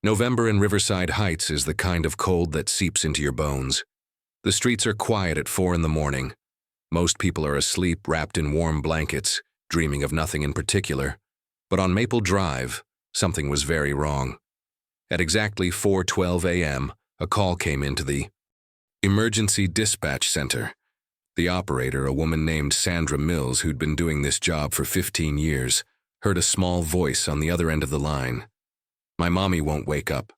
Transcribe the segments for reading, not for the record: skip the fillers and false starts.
November in Riverside Heights is the kind of cold that seeps into your bones. The streets are quiet at 4 in the morning. Most people are asleep, wrapped in warm blankets, dreaming of nothing in particular. But on Maple Drive, something was very wrong. At exactly 4:12 a.m., a call came into the Emergency Dispatch Center. The operator, a woman named Sandra Mills, who'd been doing this job for 15 years, heard a small voice on the other end of the line. "My mommy won't wake up."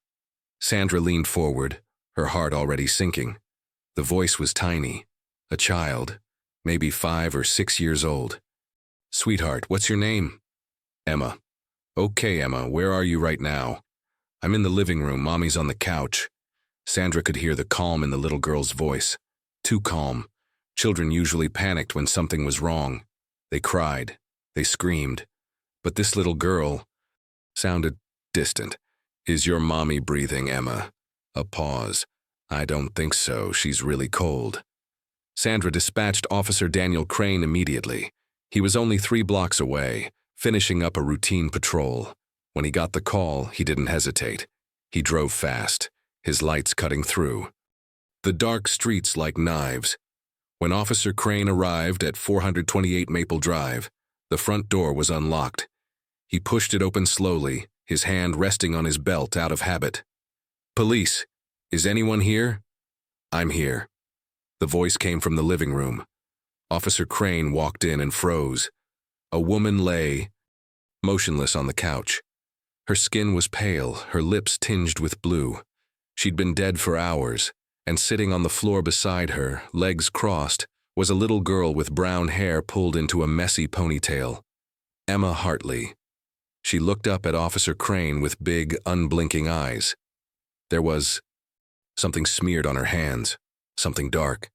Sandra leaned forward, her heart already sinking. The voice was tiny, a child, maybe 5 or 6 years old. "Sweetheart, what's your name?" "Emma." "Okay, Emma, where are you right now?" "I'm in the living room, Mommy's on the couch." Sandra could hear the calm in the little girl's voice. Too calm. Children usually panicked when something was wrong. They cried. They screamed. But this little girl sounded distant. "Is your mommy breathing, Emma?" A pause. "I don't think so. She's really cold." Sandra dispatched Officer Daniel Crane immediately. He was only 3 blocks away, finishing up a routine patrol. When he got the call, he didn't hesitate. He drove fast, his lights cutting through. The dark streets like knives. When Officer Crane arrived at 428 Maple Drive, the front door was unlocked. He pushed it open slowly, his hand resting on his belt out of habit. "Police, is anyone here?" "I'm here." The voice came from the living room. Officer Crane walked in and froze. A woman lay motionless on the couch. Her skin was pale, her lips tinged with blue. She'd been dead for hours, and sitting on the floor beside her, legs crossed, was a little girl with brown hair pulled into a messy ponytail. Emma Hartley. She looked up at Officer Crane with big, unblinking eyes. There was something smeared on her hands, something dark.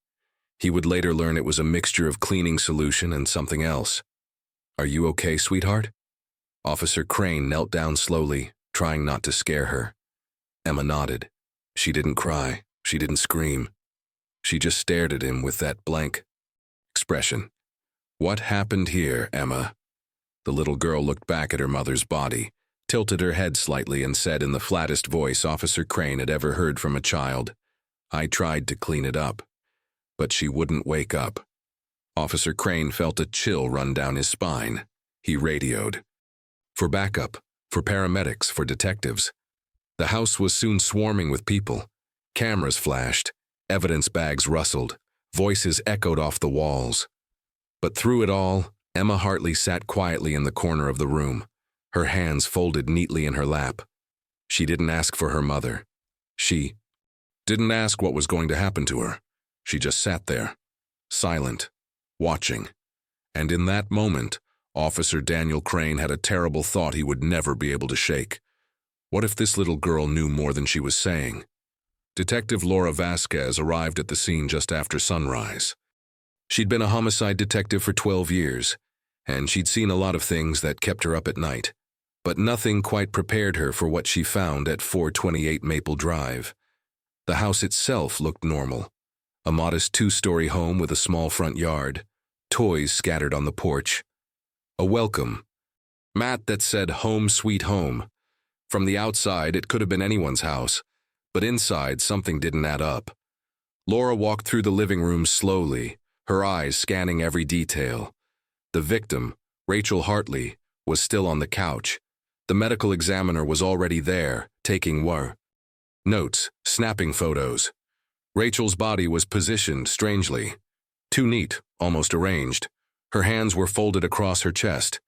He would later learn it was a mixture of cleaning solution and something else. "Are you okay, sweetheart?" Officer Crane knelt down slowly, trying not to scare her. Emma nodded. She didn't cry. She didn't scream. She just stared at him with that blank expression. "What happened here, Emma?" The little girl looked back at her mother's body, tilted her head slightly, and said in the flattest voice Officer Crane had ever heard from a child, "I tried to clean it up, but she wouldn't wake up." Officer Crane felt a chill run down his spine. He radioed. For backup, for paramedics, for detectives. The house was soon swarming with people. Cameras flashed, evidence bags rustled, voices echoed off the walls. But through it all, Emma Hartley sat quietly in the corner of the room, her hands folded neatly in her lap. She didn't ask for her mother. She didn't ask what was going to happen to her. She just sat there, silent, watching. And in that moment, Officer Daniel Crane had a terrible thought he would never be able to shake. What if this little girl knew more than she was saying? Detective Laura Vasquez arrived at the scene just after sunrise. She'd been a homicide detective for 12 years, and she'd seen a lot of things that kept her up at night. But nothing quite prepared her for what she found at 428 Maple Drive. The house itself looked normal. A modest 2-story home with a small front yard, toys scattered on the porch. A welcome mat that said "Home Sweet Home." From the outside, it could have been anyone's house, but inside, something didn't add up. Laura walked through the living room slowly, her eyes scanning every detail. The victim, Rachel Hartley, was still on the couch. The medical examiner was already there, taking notes, snapping photos. Rachel's body was positioned strangely. Too neat, almost arranged. Her hands were folded across her chest.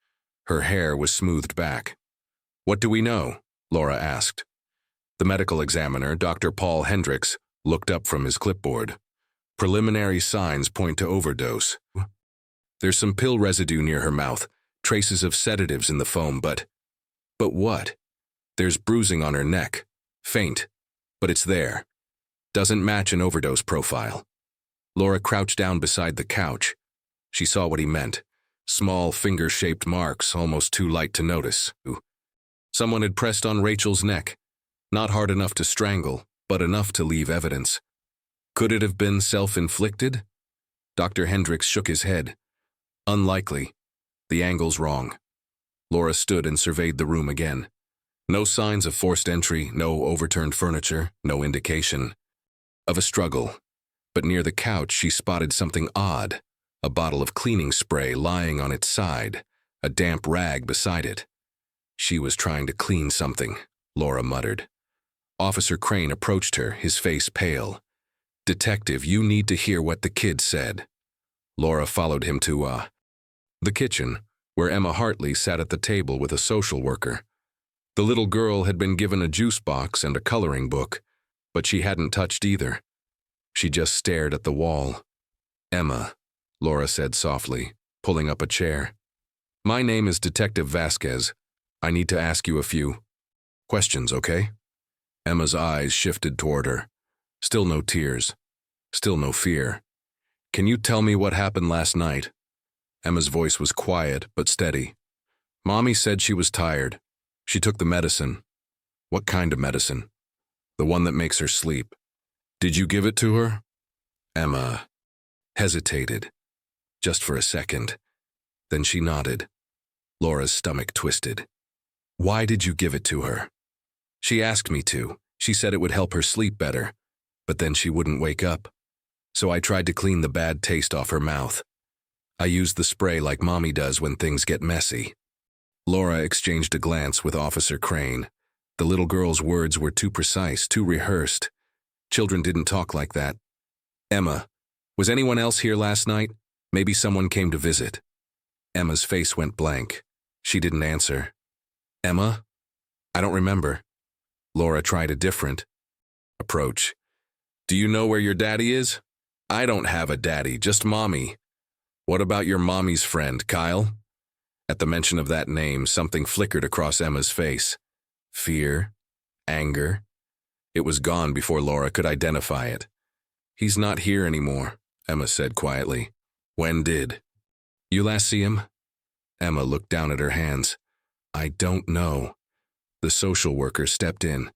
Her hair was smoothed back. "What do we know?" Laura asked. The medical examiner, Dr. Paul Hendricks, looked up from his clipboard. "Preliminary signs point to overdose. There's some pill residue near her mouth, traces of sedatives in the foam, but what? There's bruising on her neck. Faint, but it's there. Doesn't match an overdose profile." Laura crouched down beside the couch. She saw what he meant. Small, finger-shaped marks, almost too light to notice. Someone had pressed on Rachel's neck. Not hard enough to strangle, but enough to leave evidence. Could it have been self-inflicted? Dr. Hendricks shook his head. Unlikely. The angle's wrong. Laura stood and surveyed the room again. No signs of forced entry, no overturned furniture, no indication of a struggle. But near the couch she spotted something odd, a bottle of cleaning spray lying on its side, a damp rag beside it. She was trying to clean something, Laura muttered. Officer Crane approached her, his face pale. "Detective, you need to hear what the kid said." Laura followed him to, the kitchen, where Emma Hartley sat at the table with a social worker. The little girl had been given a juice box and a coloring book, but she hadn't touched either. She just stared at the wall. "Emma," Laura said softly, pulling up a chair. "My name is Detective Vasquez. I need to ask you a few questions, okay?" Emma's eyes shifted toward her. Still no tears. Still no fear. "Can you tell me what happened last night?" Emma's voice was quiet but steady. "Mommy said she was tired. She took the medicine." "What kind of medicine?" "The one that makes her sleep." "Did you give it to her?" Emma hesitated, just for a second. Then she nodded. Laura's stomach twisted. "Why did you give it to her?" "She asked me to. She said it would help her sleep better. But then she wouldn't wake up. So I tried to clean the bad taste off her mouth. I used the spray like Mommy does when things get messy." Laura exchanged a glance with Officer Crane. The little girl's words were too precise, too rehearsed. Children didn't talk like that. "Emma, was anyone else here last night? Maybe someone came to visit." Emma's face went blank. She didn't answer. "Emma? I don't remember." Laura tried a different approach. "Do you know where your daddy is?" "I don't have a daddy, just Mommy." "What about your mommy's friend, Kyle?" At the mention of that name, something flickered across Emma's face. Fear? Anger? It was gone before Laura could identify it. "He's not here anymore," Emma said quietly. "When did you last see him?" Emma looked down at her hands. "I don't know." The social worker stepped in.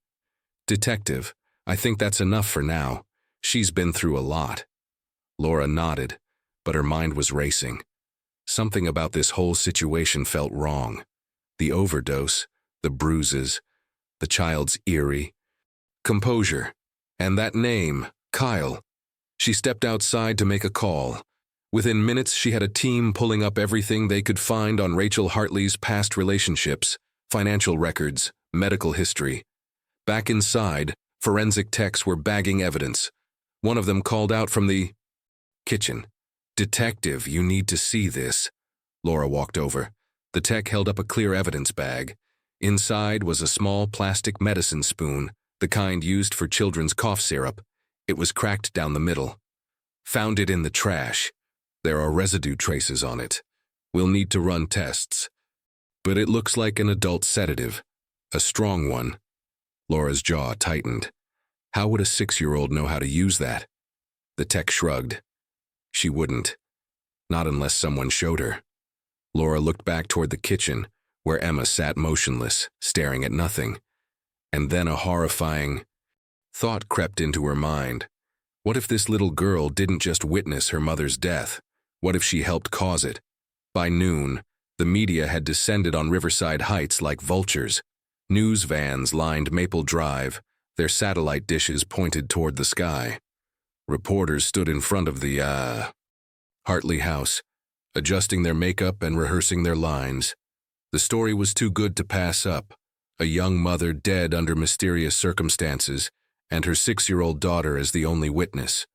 "Detective, I think that's enough for now. She's been through a lot." Laura nodded, but her mind was racing. Something about this whole situation felt wrong. The overdose, the bruises, the child's eerie composure, and that name, Kyle. She stepped outside to make a call. Within minutes, she had a team pulling up everything they could find on Rachel Hartley's past relationships, financial records, medical history. Back inside, forensic techs were bagging evidence. One of them called out from the kitchen. "Detective, you need to see this." Laura walked over. The tech held up a clear evidence bag. Inside was a small plastic medicine spoon, the kind used for children's cough syrup. It was cracked down the middle. "Found it in the trash. There are residue traces on it. We'll need to run tests. But it looks like an adult sedative. A strong one." Laura's jaw tightened. How would a 6-year-old know how to use that? The tech shrugged. She wouldn't. Not unless someone showed her. Laura looked back toward the kitchen, where Emma sat motionless, staring at nothing. And then a horrifying thought crept into her mind. What if this little girl didn't just witness her mother's death? What if she helped cause it? By noon, the media had descended on Riverside Heights like vultures. News vans lined Maple Drive, their satellite dishes pointed toward the sky. Reporters stood in front of the, Hartley house, adjusting their makeup and rehearsing their lines. The story was too good to pass up. A young mother dead under mysterious circumstances, and her 6-year-old daughter as the only witness.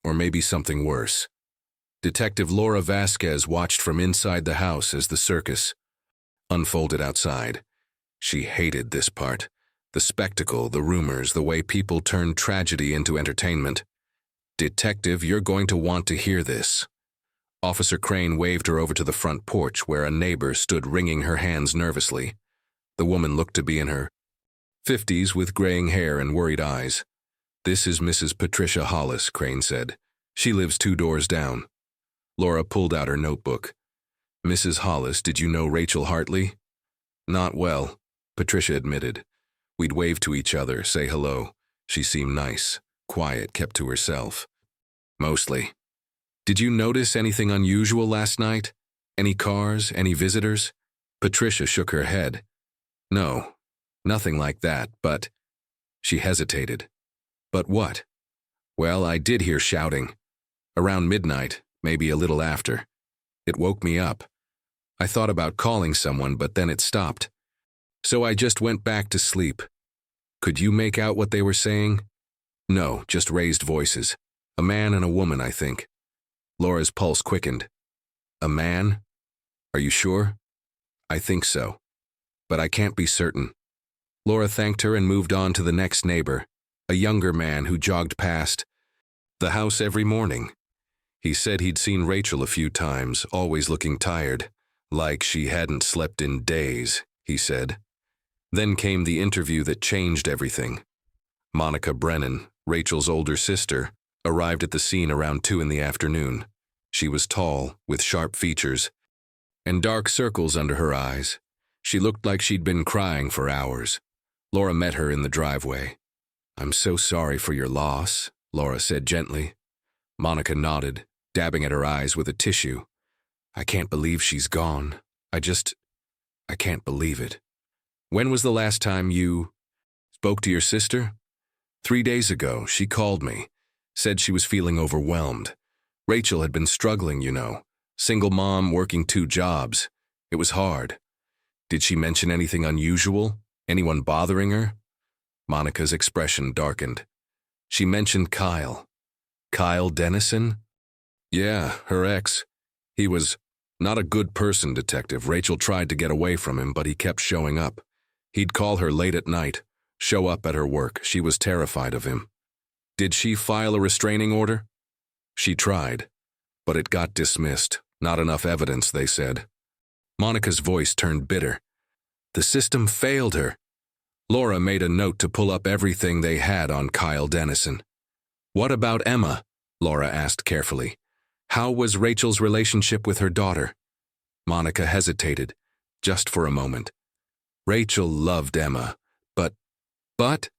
Or maybe something worse. Detective Laura Vasquez watched from inside the house as the circus unfolded outside. She hated this part. The spectacle, the rumors, the way people turned tragedy into entertainment. "Detective, you're going to want to hear this." Officer Crane waved her over to the front porch where a neighbor stood wringing her hands nervously. The woman looked to be in her 50s with graying hair and worried eyes. "This is Mrs. Patricia Hollis," Crane said. "She lives 2 doors down." Laura pulled out her notebook. "Mrs. Hollis, did you know Rachel Hartley?" "Not well," Patricia admitted. "We'd wave to each other, say hello. She seemed nice, quiet, kept to herself. Mostly. Did you notice anything unusual last night? Any cars, any visitors?" Patricia shook her head. "No. Nothing like that, but... She hesitated. But what? Well, I did hear shouting. Around midnight, maybe a little after. It woke me up. I thought about calling someone, but then it stopped. So I just went back to sleep. Could you make out what they were saying? No, just raised voices. A man and a woman, I think. Laura's pulse quickened. A man? Are you sure? I think so. But I can't be certain. Laura thanked her and moved on to the next neighbor, a younger man who jogged past the house every morning. He said he'd seen Rachel a few times, always looking tired, like she hadn't slept in days, he said. Then came the interview that changed everything. Monica Brennan, Rachel's older sister, arrived at the scene around 2 in the afternoon. She was tall, with sharp features, and dark circles under her eyes. She looked like she'd been crying for hours. Laura met her in the driveway. "I'm so sorry for your loss," Laura said gently. Monica nodded, dabbing at her eyes with a tissue. "I can't believe she's gone. I can't believe it." "When was the last time you spoke to your sister?" 3 days ago, she called me, said she was feeling overwhelmed. Rachel had been struggling, you know. Single mom, working 2 jobs. It was hard. Did she mention anything unusual? Anyone bothering her? Monica's expression darkened. She mentioned Kyle. Kyle Dennison? Yeah, her ex. He was not a good person, Detective. Rachel tried to get away from him, but he kept showing up. He'd call her late at night, show up at her work. She was terrified of him. Did she file a restraining order? She tried, but it got dismissed. Not enough evidence, they said. Monica's voice turned bitter. The system failed her. Laura made a note to pull up everything they had on Kyle Dennison. What about Emma? Laura asked carefully. How was Rachel's relationship with her daughter? Monica hesitated, just for a moment. Rachel loved Emma, but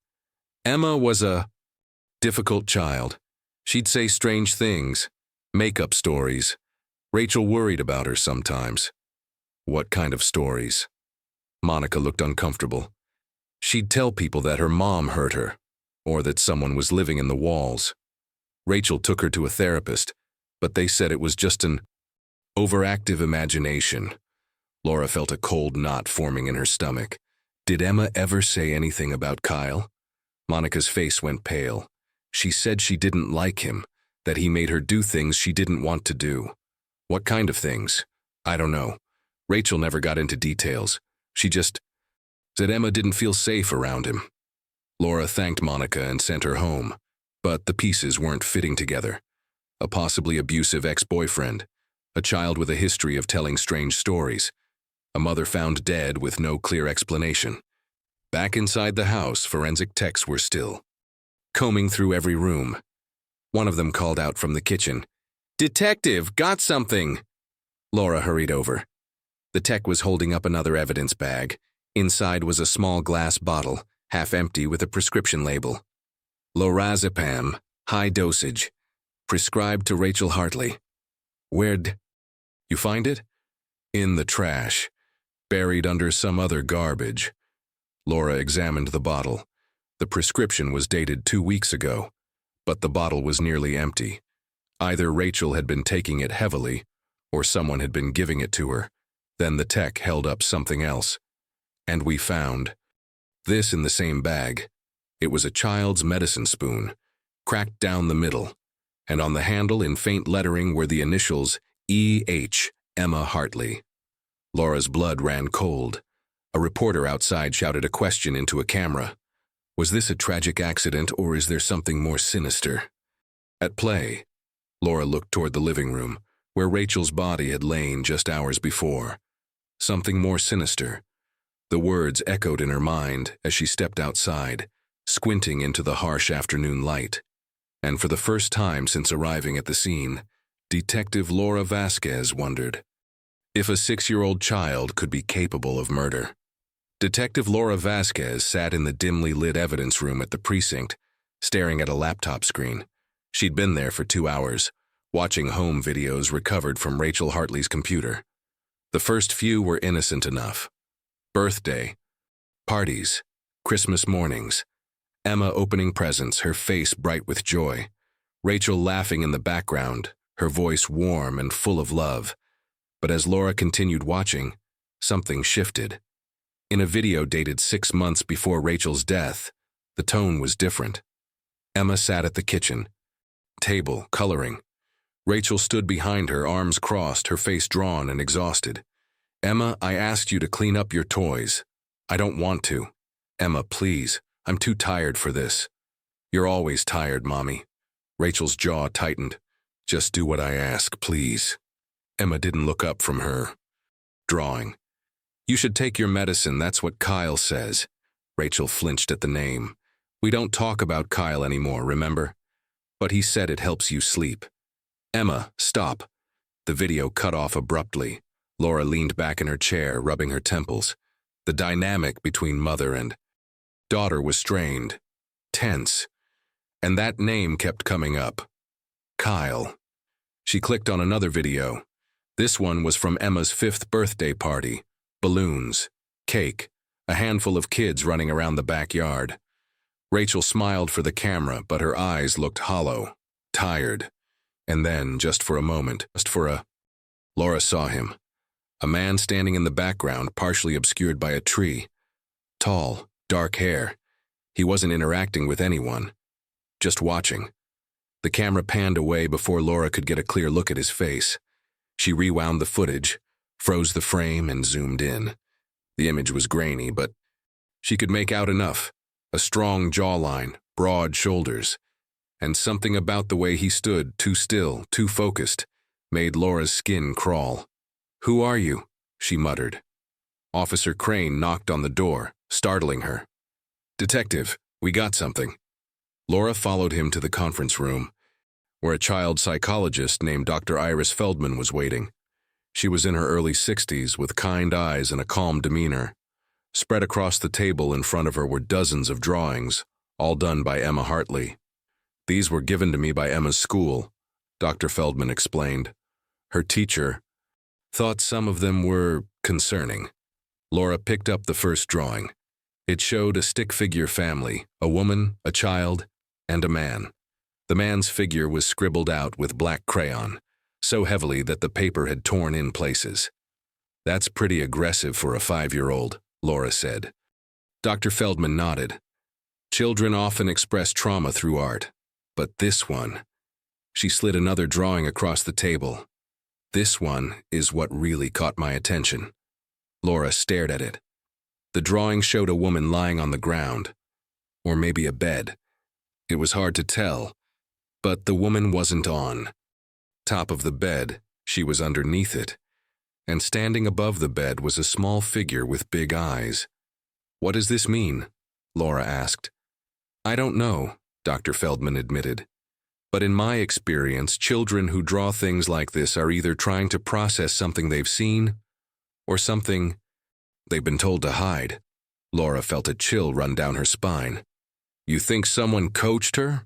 Emma was a difficult child. She'd say strange things, make up stories. Rachel worried about her sometimes. What kind of stories? Monica looked uncomfortable. She'd tell people that her mom hurt her, or that someone was living in the walls. Rachel took her to a therapist, but they said it was just an overactive imagination. Laura felt a cold knot forming in her stomach. Did Emma ever say anything about Kyle? Monica's face went pale. She said she didn't like him, that he made her do things she didn't want to do. What kind of things? I don't know. Rachel never got into details. She just said Emma didn't feel safe around him. Laura thanked Monica and sent her home, but the pieces weren't fitting together. A possibly abusive ex-boyfriend, a child with a history of telling strange stories, a mother found dead with no clear explanation. Back inside the house, forensic techs were still combing through every room. One of them called out from the kitchen, "Detective, got something!" Laura hurried over. The tech was holding up another evidence bag. Inside was a small glass bottle, half empty with a prescription label. Lorazepam, high dosage, prescribed to Rachel Hartley. Where'd you find it? In the trash, buried under some other garbage. Laura examined the bottle. The prescription was dated 2 weeks ago, but the bottle was nearly empty. Either Rachel had been taking it heavily, or someone had been giving it to her. Then the tech held up something else. And we found this in the same bag. It was a child's medicine spoon, cracked down the middle, and on the handle in faint lettering were the initials E.H. Emma Hartley. Laura's blood ran cold. A reporter outside shouted a question into a camera. Was this a tragic accident, or is there something more sinister at play? Laura looked toward the living room, where Rachel's body had lain just hours before. Something more sinister. The words echoed in her mind as she stepped outside, squinting into the harsh afternoon light. And for the first time since arriving at the scene, Detective Laura Vasquez wondered if a 6-year-old child could be capable of murder. Detective Laura Vasquez sat in the dimly lit evidence room at the precinct, staring at a laptop screen. She'd been there for 2 hours, watching home videos recovered from Rachel Hartley's computer. The first few were innocent enough. Birthday, parties, Christmas mornings. Emma opening presents, her face bright with joy. Rachel laughing in the background, her voice warm and full of love. But as Laura continued watching, something shifted. In a video dated 6 months before Rachel's death, the tone was different. Emma sat at the kitchen table, coloring. Rachel stood behind her, arms crossed, her face drawn and exhausted. "Emma, I asked you to clean up your toys. I don't want to. Emma, please, I'm too tired for this." "You're always tired, Mommy." Rachel's jaw tightened. "Just do what I ask, please." Emma didn't look up from her drawing. "You should take your medicine, that's what Kyle says." Rachel flinched at the name. "We don't talk about Kyle anymore, remember? But he said it helps you sleep." "Emma, stop." The video cut off abruptly. Laura leaned back in her chair, rubbing her temples. The dynamic between mother and daughter was strained, tense, and that name kept coming up. Kyle. She clicked on another video. This one was from Emma's 5th birthday party. Balloons, cake, a handful of kids running around the backyard. Rachel smiled for the camera, but her eyes looked hollow, tired. And then, just for a moment, Laura saw him. A man standing in the background, partially obscured by a tree. Tall, dark hair. He wasn't interacting with anyone, just watching. The camera panned away before Laura could get a clear look at his face. She rewound the footage, froze the frame, and zoomed in. The image was grainy, but she could make out enough. A strong jawline, broad shoulders, and something about the way he stood, too still, too focused, made Laura's skin crawl. "Who are you?" she muttered. Officer Crane knocked on the door, startling her. "Detective, we got something." Laura followed him to the conference room, where a child psychologist named Dr. Iris Feldman was waiting. She was in her early 60s with kind eyes and a calm demeanor. Spread across the table in front of her were dozens of drawings, all done by Emma Hartley. "These were given to me by Emma's school," Dr. Feldman explained. Her teacher thought some of them were concerning. Laura picked up the first drawing. It showed a stick figure family, a woman, a child, and a man. The man's figure was scribbled out with black crayon, so heavily that the paper had torn in places. "That's pretty aggressive for a 5-year-old, Laura said. Dr. Feldman nodded. "Children often express trauma through art, but this one..." She slid another drawing across the table. "This one is what really caught my attention." Laura stared at it. The drawing showed a woman lying on the ground, or maybe a bed. It was hard to tell, but the woman wasn't on top of the bed, she was underneath it, and standing above the bed was a small figure with big eyes. "What does this mean?" Laura asked. "I don't know," Dr. Feldman admitted. "But in my experience, children who draw things like this are either trying to process something they've seen or something they've been told to hide." Laura felt a chill run down her spine. "You think someone coached her?"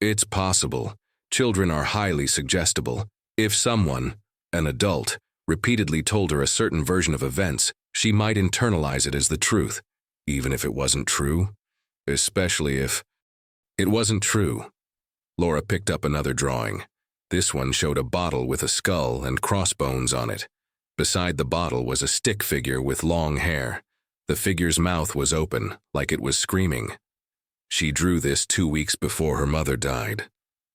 "It's possible. Children are highly suggestible. If someone, an adult, repeatedly told her a certain version of events, she might internalize it as the truth, even if it wasn't true. Especially if it wasn't true." Laura picked up another drawing. This one showed a bottle with a skull and crossbones on it. Beside the bottle was a stick figure with long hair. The figure's mouth was open, like it was screaming. "She drew this 2 weeks before her mother died,"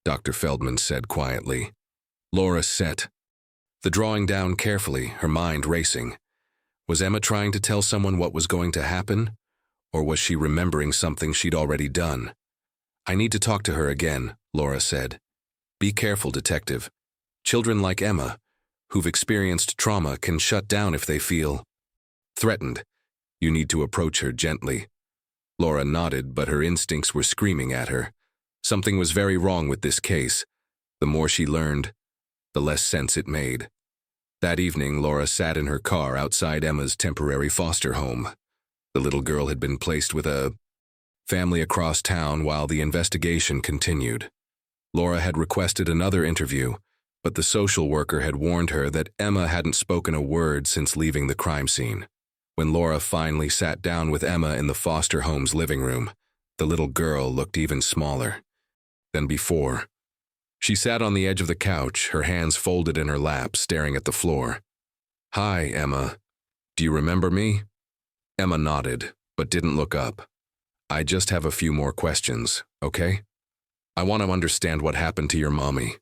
Dr. Feldman said quietly. Laura set the drawing down carefully, her mind racing. Was Emma trying to tell someone what was going to happen? Or was she remembering something she'd already done? "I need to talk to her again," Laura said. "Be careful, detective. Children like Emma, who've experienced trauma, can shut down if they feel threatened. You need to approach her gently." Laura nodded, but her instincts were screaming at her. Something was very wrong with this case. The more she learned, the less sense it made. That evening, Laura sat in her car outside Emma's temporary foster home. The little girl had been placed with a family across town while the investigation continued. Laura had requested another interview, but the social worker had warned her that Emma hadn't spoken a word since leaving the crime scene. When Laura finally sat down with Emma in the foster home's living room, the little girl looked even smaller than before. She sat on the edge of the couch, her hands folded in her lap, staring at the floor. "Hi, Emma. Do you remember me?" Emma nodded, but didn't look up. "I just have a few more questions, okay? I want to understand what happened to your mommy."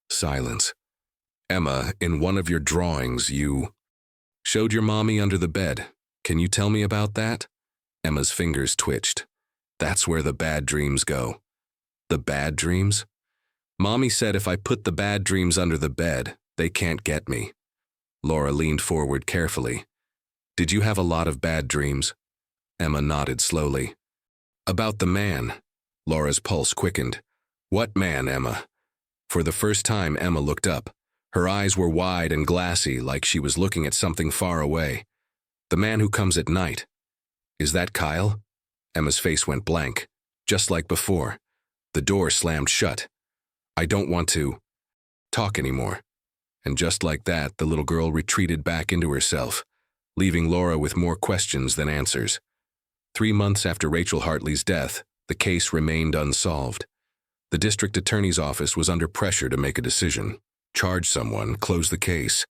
Silence. "Emma, in one of your drawings, you showed your mommy under the bed. Can you tell me about that?" Emma's fingers twitched. "That's where the bad dreams go." "The bad dreams?" "Mommy said if I put the bad dreams under the bed, they can't get me." Laura leaned forward carefully. "Did you have a lot of bad dreams?" Emma nodded slowly. "About the man." Laura's pulse quickened. "What man, Emma?" For the first time, Emma looked up. Her eyes were wide and glassy, like she was looking at something far away. "The man who comes at night." "Is that Kyle?" Emma's face went blank, just like before. The door slammed shut. "I don't want to talk anymore." And just like that, the little girl retreated back into herself, leaving Laura with more questions than answers. 3 months after Rachel Hartley's death, the case remained unsolved. The district attorney's office was under pressure to make a decision. Charge someone, close the case,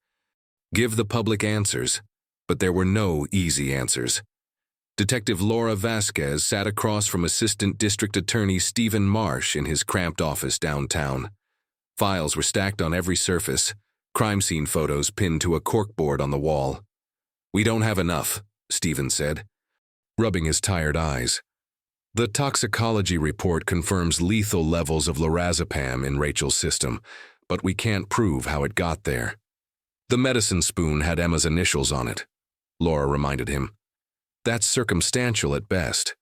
give the public answers, but there were no easy answers. Detective Laura Vasquez sat across from Assistant District Attorney Stephen Marsh in his cramped office downtown. Files were stacked on every surface, crime scene photos pinned to a corkboard on the wall. "We don't have enough," Stephen said, rubbing his tired eyes. "The toxicology report confirms lethal levels of lorazepam in Rachel's system, but we can't prove how it got there." "The medicine spoon had Emma's initials on it," Laura reminded him. "That's circumstantial at best.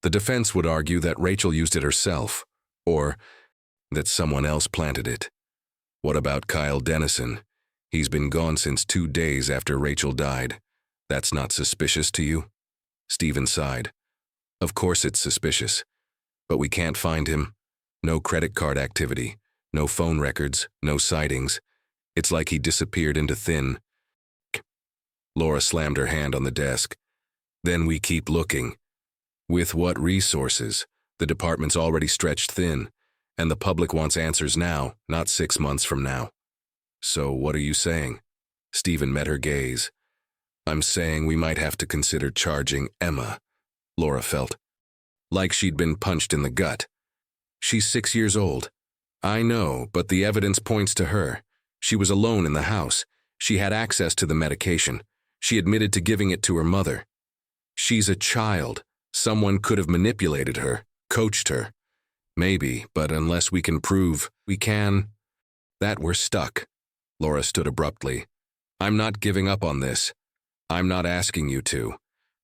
The defense would argue that Rachel used it herself, or that someone else planted it." "What about Kyle Dennison? He's been gone since 2 days after Rachel died. That's not suspicious to you?" Stephen sighed. "Of course it's suspicious, but we can't find him. No credit card activity, no phone records, no sightings. It's like he disappeared into thin." Laura slammed her hand on the desk. "Then we keep looking. With what resources? The department's already stretched thin, and the public wants answers now, not 6 months from now." "So what are you saying?" Stephen met her gaze. "I'm saying we might have to consider charging Emma." Laura felt like she'd been punched in the gut. "She's 6 years old." "I know, but the evidence points to her. She was alone in the house. She had access to the medication. She admitted to giving it to her mother. She's a child. Someone could have manipulated her, coached her. Maybe, but unless we can prove we can, that we're stuck." Laura stood abruptly. "I'm not giving up on this. I'm not asking you to.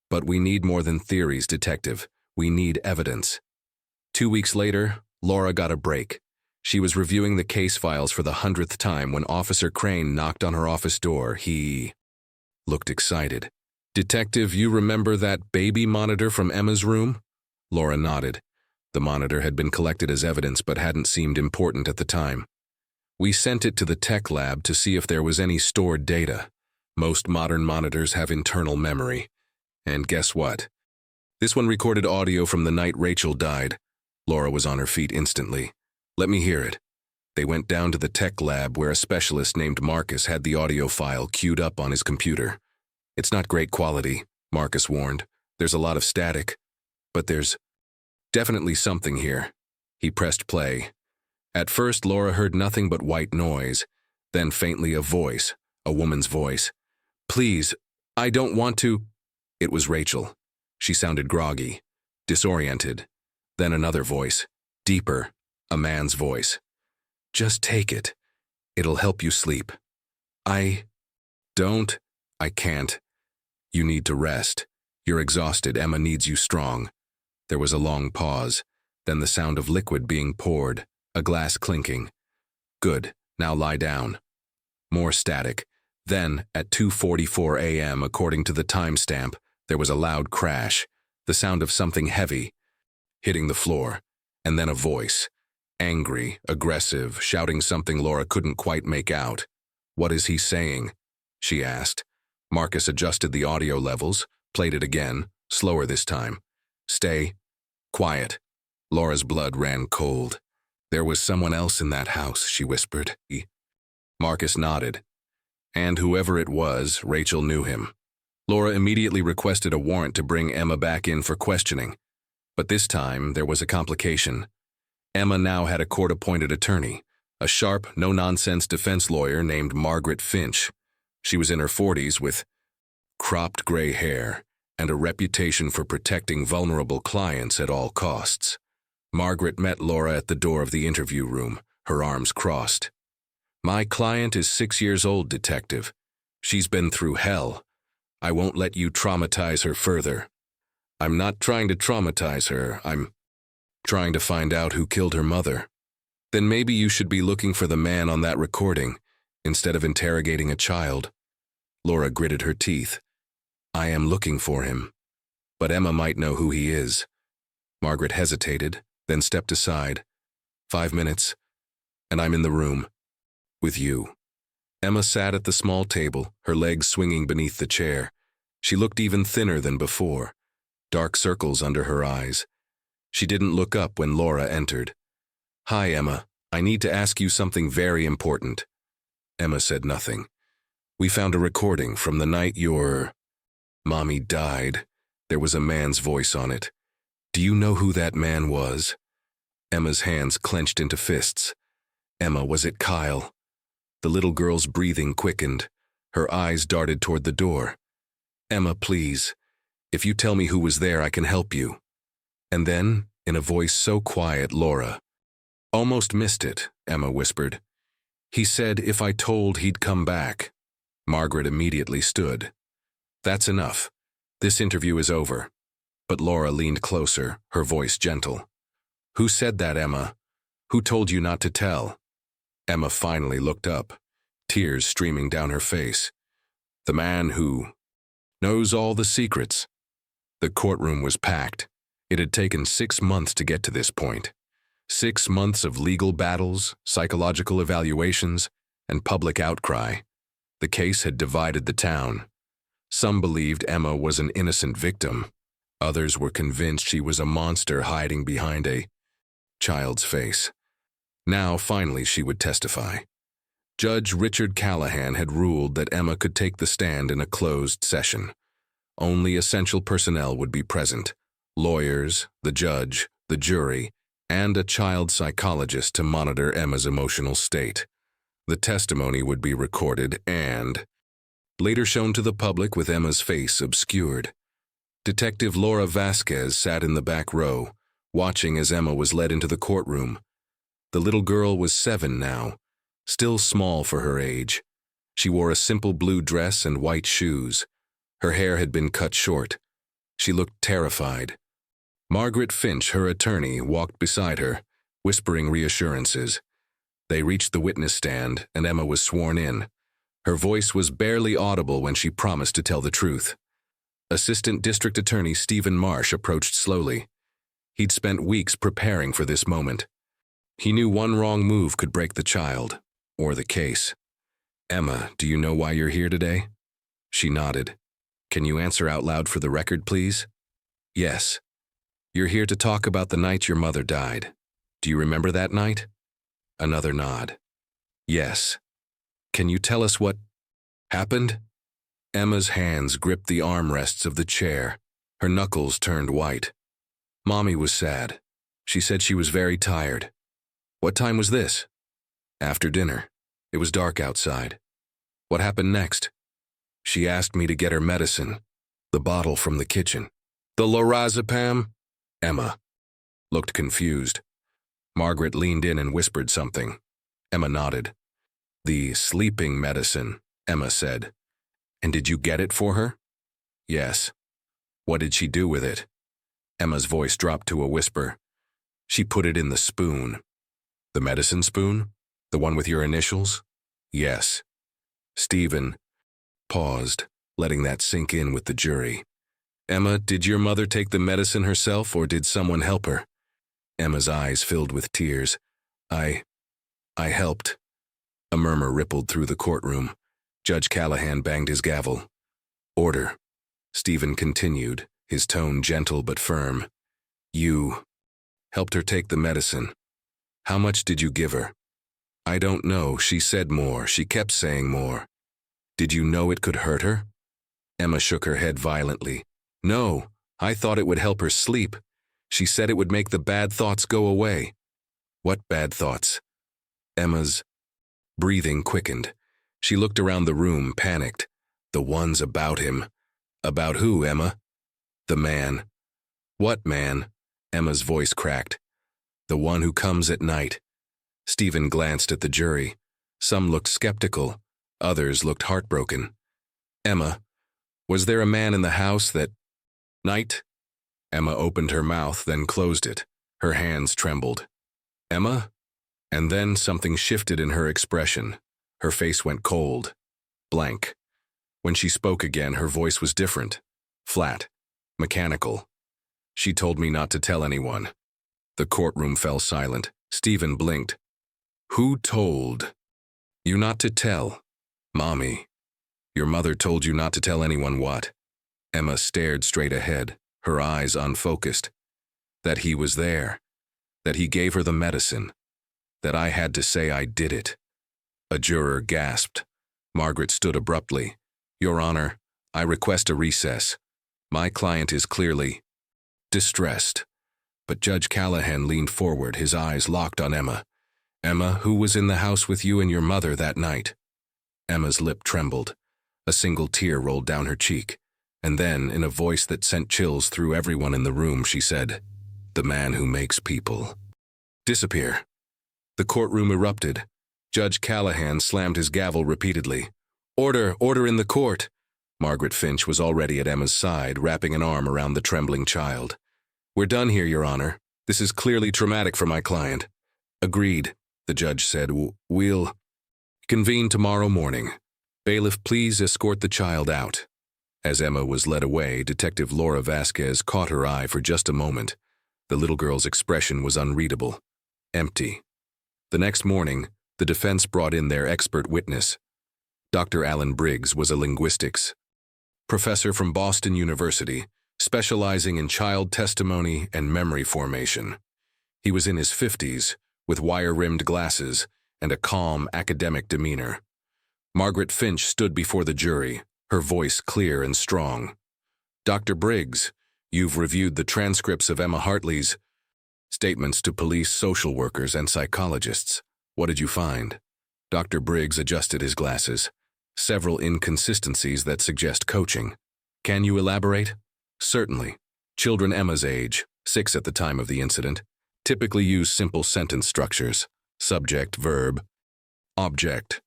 But we need more than theories, detective. We need evidence." 2 weeks later, Laura got a break. She was reviewing the case files for the 100th time when Officer Crane knocked on her office door. He looked excited. "Detective, you remember that baby monitor from Emma's room?" Laura nodded. The monitor had been collected as evidence but hadn't seemed important at the time. "We sent it to the tech lab to see if there was any stored data. Most modern monitors have internal memory. And guess what? This one recorded audio from the night Rachel died." Laura was on her feet instantly. "Let me hear it." They went down to the tech lab where a specialist named Marcus had the audio file queued up on his computer. "It's not great quality," Marcus warned. "There's a lot of static. But there's definitely something here." He pressed play. At first, Laura heard nothing but white noise, then faintly a voice, a woman's voice. "Please, I don't want to." It was Rachel. She sounded groggy, disoriented. Then another voice, deeper, a man's voice. "Just take it. It'll help you sleep." I can't. You need to rest. You're exhausted. Emma needs you strong." There was a long pause, then the sound of liquid being poured, a glass clinking. "Good, now lie down." More static. Then, at 2:44 a.m., according to the timestamp, there was a loud crash, the sound of something heavy hitting the floor, and then a voice, angry, aggressive, shouting something Laura couldn't quite make out. "What is he saying?" she asked. Marcus adjusted the audio levels, played it again, slower this time. Stay. Quiet. Laura's blood ran cold. There was someone else in that house, she whispered. Marcus nodded. And whoever it was, Rachel knew him. Laura immediately requested a warrant to bring Emma back in for questioning. But this time, there was a complication. Emma now had a court-appointed attorney, a sharp, no-nonsense defense lawyer named Margaret Finch. She was in her 40s with cropped gray hair and a reputation for protecting vulnerable clients at all costs. Margaret met Laura at the door of the interview room, her arms crossed. "My client is 6 years old, Detective. She's been through hell. I won't let you traumatize her further." "I'm not trying to traumatize her. I'm trying to find out who killed her mother." "Then maybe you should be looking for the man on that recording, instead of interrogating a child." Laura gritted her teeth. "I am looking for him. But Emma might know who he is." Margaret hesitated, then stepped aside. 5 minutes, and I'm in the room. With you." Emma sat at the small table, her legs swinging beneath the chair. She looked even thinner than before, dark circles under her eyes. She didn't look up when Laura entered. "Hi, Emma. I need to ask you something very important." Emma said nothing. "We found a recording from the night your mommy died. There was a man's voice on it. Do you know who that man was?" Emma's hands clenched into fists. "Emma, was it Kyle?" The little girl's breathing quickened. Her eyes darted toward the door. "Emma, please. If you tell me who was there, I can help you." And then, in a voice so quiet, Laura almost missed it, Emma whispered. "He said if I told, he'd come back." Margaret immediately stood. "That's enough. This interview is over." But Laura leaned closer, her voice gentle. "Who said that, Emma? Who told you not to tell?" Emma finally looked up, tears streaming down her face. "The man who knows all the secrets." The courtroom was packed. It had taken 6 months to get to this point. 6 months of legal battles, psychological evaluations, and public outcry. The case had divided the town. Some believed Emma was an innocent victim. Others were convinced she was a monster hiding behind a child's face. Now, finally, she would testify. Judge Richard Callahan had ruled that Emma could take the stand in a closed session. Only essential personnel would be present: lawyers, the judge, the jury, and a child psychologist to monitor Emma's emotional state. The testimony would be recorded and later shown to the public with Emma's face obscured. Detective Laura Vasquez sat in the back row, watching as Emma was led into the courtroom. The little girl was 7 now, still small for her age. She wore a simple blue dress and white shoes. Her hair had been cut short. She looked terrified. Margaret Finch, her attorney, walked beside her, whispering reassurances. They reached the witness stand, and Emma was sworn in. Her voice was barely audible when she promised to tell the truth. Assistant District Attorney Stephen Marsh approached slowly. He'd spent weeks preparing for this moment. He knew one wrong move could break the child, or the case. "Emma, do you know why you're here today?" She nodded. "Can you answer out loud for the record, please?" "Yes. You're here to talk about the night your mother died. Do you remember that night?" Another nod. "Yes. Can you tell us what happened?" Emma's hands gripped the armrests of the chair. Her knuckles turned white. "Mommy was sad. She said she was very tired." "What time was this?" "After dinner. It was dark outside." "What happened next?" "She asked me to get her medicine, the bottle from the kitchen." "The lorazepam?" Emma looked confused. Margaret leaned in and whispered something. Emma nodded. "The sleeping medicine," Emma said. "And did you get it for her?" "Yes." "What did she do with it?" Emma's voice dropped to a whisper. "She put it in the spoon." "The medicine spoon? The one with your initials?" "Yes." Stephen paused, letting that sink in with the jury. "Emma, did your mother take the medicine herself, or did someone help her?" Emma's eyes filled with tears. I helped." A murmur rippled through the courtroom. Judge Callahan banged his gavel. Order, Stephen continued, his tone gentle but firm. You helped her take the medicine. How much did you give her? I don't know. She said more. She kept saying more. Did you know it could hurt her? Emma shook her head violently. No, I thought it would help her sleep. She said it would make the bad thoughts go away. What bad thoughts? Emma's breathing quickened. She looked around the room, panicked. The ones about him. About who, Emma? The man. What man? Emma's voice cracked. The one who comes at night. Stephen glanced at the jury. Some looked skeptical. Others looked heartbroken. Emma, was there a man in the house that night? Emma opened her mouth, then closed it. Her hands trembled. Emma? And then something shifted in her expression. Her face went cold, blank. When she spoke again, her voice was different, flat, mechanical. She told me not to tell anyone. The courtroom fell silent. Stephen blinked. Who told you not to tell? Mommy. Your mother told you not to tell anyone what? Emma stared straight ahead, her eyes unfocused. That he was there. That he gave her the medicine. That I had to say I did it. A juror gasped. Margaret stood abruptly. Your Honor, I request a recess. My client is clearly distressed. But Judge Callahan leaned forward, his eyes locked on Emma. Emma, who was in the house with you and your mother that night? Emma's lip trembled. A single tear rolled down her cheek. And then, in a voice that sent chills through everyone in the room, she said, The man who makes people disappear. The courtroom erupted. Judge Callahan slammed his gavel repeatedly. Order, order in the court. Margaret Finch was already at Emma's side, wrapping an arm around the trembling child. We're done here, Your Honor. This is clearly traumatic for my client. Agreed, the judge said. We'll convene tomorrow morning. Bailiff, please escort the child out. As Emma was led away, Detective Laura Vasquez caught her eye for just a moment. The little girl's expression was unreadable, empty. The next morning, the defense brought in their expert witness. Dr. Alan Briggs was a linguistics professor from Boston University, specializing in child testimony and memory formation. He was in his 50s, with wire-rimmed glasses and a calm academic demeanor. Margaret Finch stood before the jury, her voice clear and strong. Dr. Briggs, you've reviewed the transcripts of Emma Hartley's statements to police, social workers, and psychologists. What did you find? Dr. Briggs adjusted his glasses. Several inconsistencies that suggest coaching. Can you elaborate? Certainly. Children Emma's age, 6 at the time of the incident, typically use simple sentence structures. Subject, verb, object.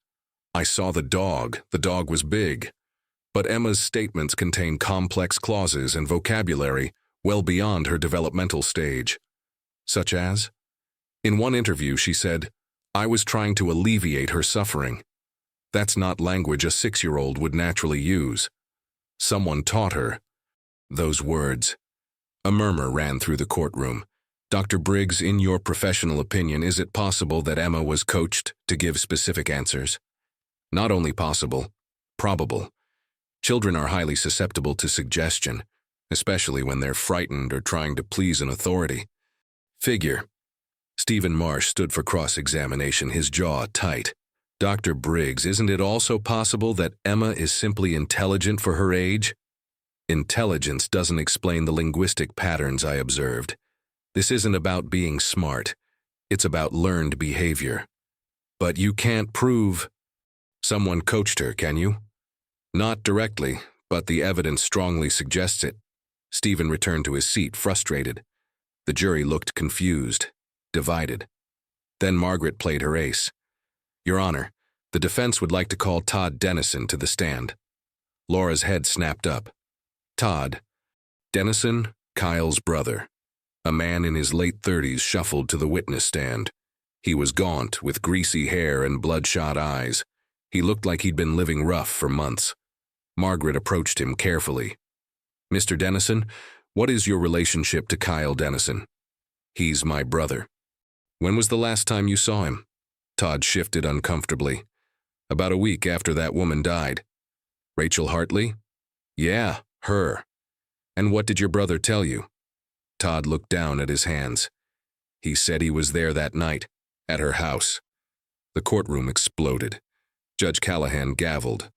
I saw the dog. The dog was big. But Emma's statements contain complex clauses and vocabulary well beyond her developmental stage. Such as? In one interview, she said, I was trying to alleviate her suffering. That's not language a 6-year-old would naturally use. Someone taught her those words. A murmur ran through the courtroom. Dr. Briggs, in your professional opinion, is it possible that Emma was coached to give specific answers? Not only possible, probable. Children are highly susceptible to suggestion, especially when they're frightened or trying to please an authority. Figure. Stephen Marsh stood for cross-examination, his jaw tight. Dr. Briggs, isn't it also possible that Emma is simply intelligent for her age? Intelligence doesn't explain the linguistic patterns I observed. This isn't about being smart. It's about learned behavior. But you can't prove someone coached her, can you? Not directly, but the evidence strongly suggests it. Stephen returned to his seat, frustrated. The jury looked confused, divided. Then Margaret played her ace. Your Honor, the defense would like to call Todd Dennison to the stand. Laura's head snapped up. Todd. Dennison, Kyle's brother. A man in his late 30s shuffled to the witness stand. He was gaunt, with greasy hair and bloodshot eyes. He looked like he'd been living rough for months. Margaret approached him carefully. Mr. Dennison, what is your relationship to Kyle Dennison? He's my brother. When was the last time you saw him? Todd shifted uncomfortably. About a week after that woman died. Rachel Hartley? Yeah, her. And what did your brother tell you? Todd looked down at his hands. He said he was there that night, at her house. The courtroom exploded. Judge Callahan gavelled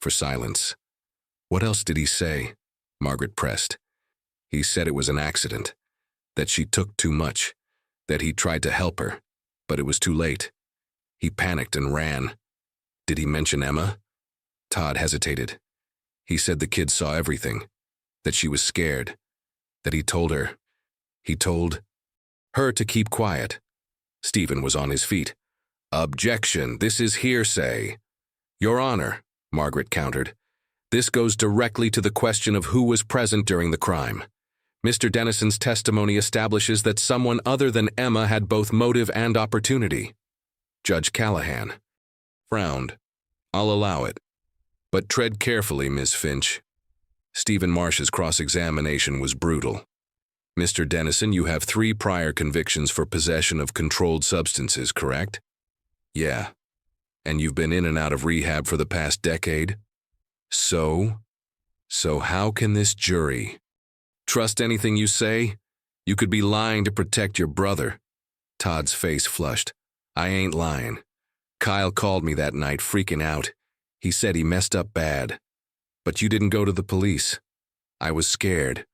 for silence. What else did he say? Margaret pressed. He said it was an accident, that she took too much, that he tried to help her, but it was too late. He panicked and ran. Did he mention Emma? Todd hesitated. He said the kid saw everything, that she was scared, that he told her to keep quiet. Stephen was on his feet. Objection, this is hearsay. Your Honor, Margaret countered. This goes directly to the question of who was present during the crime. Mr. Dennison's testimony establishes that someone other than Emma had both motive and opportunity. Judge Callahan frowned. I'll allow it. But tread carefully, Miss Finch. Stephen Marsh's cross-examination was brutal. Mr. Dennison, you have 3 prior convictions for possession of controlled substances, correct? Yeah. And you've been in and out of rehab for the past decade? So how can this jury trust anything you say? You could be lying to protect your brother. Todd's face flushed. I ain't lying. Kyle called me that night, freaking out. He said he messed up bad. But you didn't go to the police. I was scared.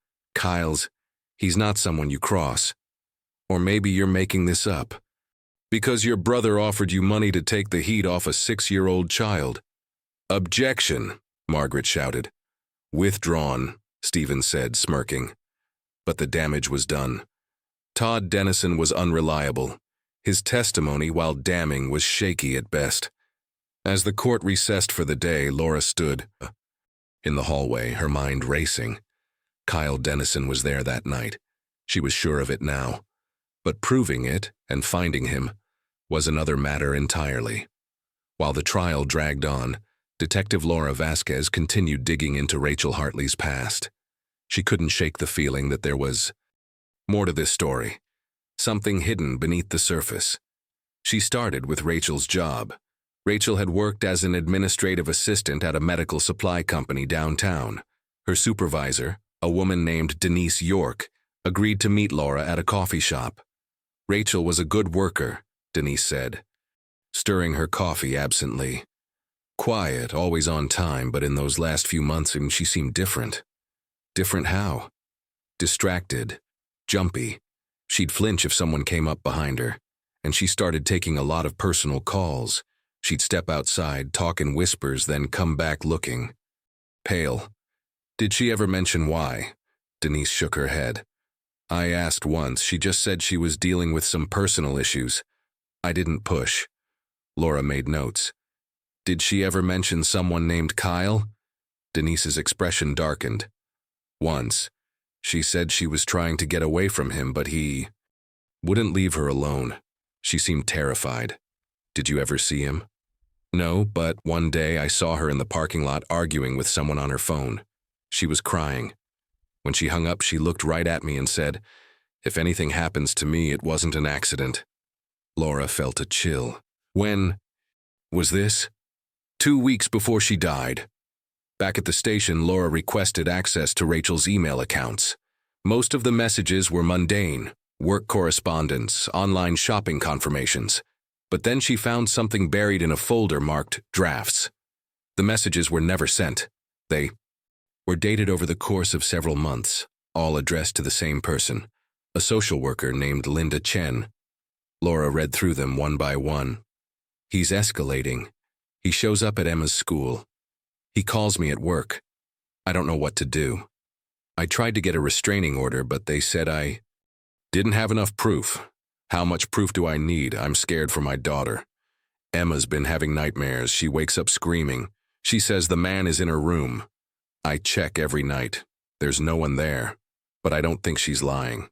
He's not someone you cross. Or maybe you're making this up. Because your brother offered you money to take the heat off a 6-year-old child. Objection, Margaret shouted. Withdrawn, Stephen said, smirking. But the damage was done. Todd Dennison was unreliable. His testimony, while damning, was shaky at best. As the court recessed for the day, Laura stood in the hallway, her mind racing. Kyle Dennison was there that night. She was sure of it now. But proving it and finding him was another matter entirely. While the trial dragged on, Detective Laura Vasquez continued digging into Rachel Hartley's past. She couldn't shake the feeling that there was more to this story, something hidden beneath the surface. She started with Rachel's job. Rachel had worked as an administrative assistant at a medical supply company downtown. Her supervisor, a woman named Denise York, agreed to meet Laura at a coffee shop. Rachel was a good worker, Denise said, stirring her coffee absently. Quiet, always on time, but in those last few months she seemed different. Different how? Distracted, jumpy. She'd flinch if someone came up behind her, and she started taking a lot of personal calls. She'd step outside, talk in whispers, then come back looking pale. Did she ever mention why? Denise shook her head. I asked once. She just said she was dealing with some personal issues. I didn't push. Laura made notes. Did she ever mention someone named Kyle? Denise's expression darkened. Once. She said she was trying to get away from him, but he wouldn't leave her alone. She seemed terrified. Did you ever see him? No, but one day I saw her in the parking lot arguing with someone on her phone. She was crying. When she hung up, she looked right at me and said, if anything happens to me, it wasn't an accident. Laura felt a chill. When was this? 2 weeks before she died. Back at the station, Laura requested access to Rachel's email accounts. Most of the messages were mundane, work correspondence, online shopping confirmations. But then she found something buried in a folder marked drafts. The messages were never sent. They were dated over the course of several months, all addressed to the same person, a social worker named Linda Chen. Laura read through them one by one. He's escalating. He shows up at Emma's school. He calls me at work. I don't know what to do. I tried to get a restraining order, but they said I didn't have enough proof. How much proof do I need? I'm scared for my daughter. Emma's been having nightmares. She wakes up screaming. She says the man is in her room. I check every night. There's no one there, but I don't think she's lying.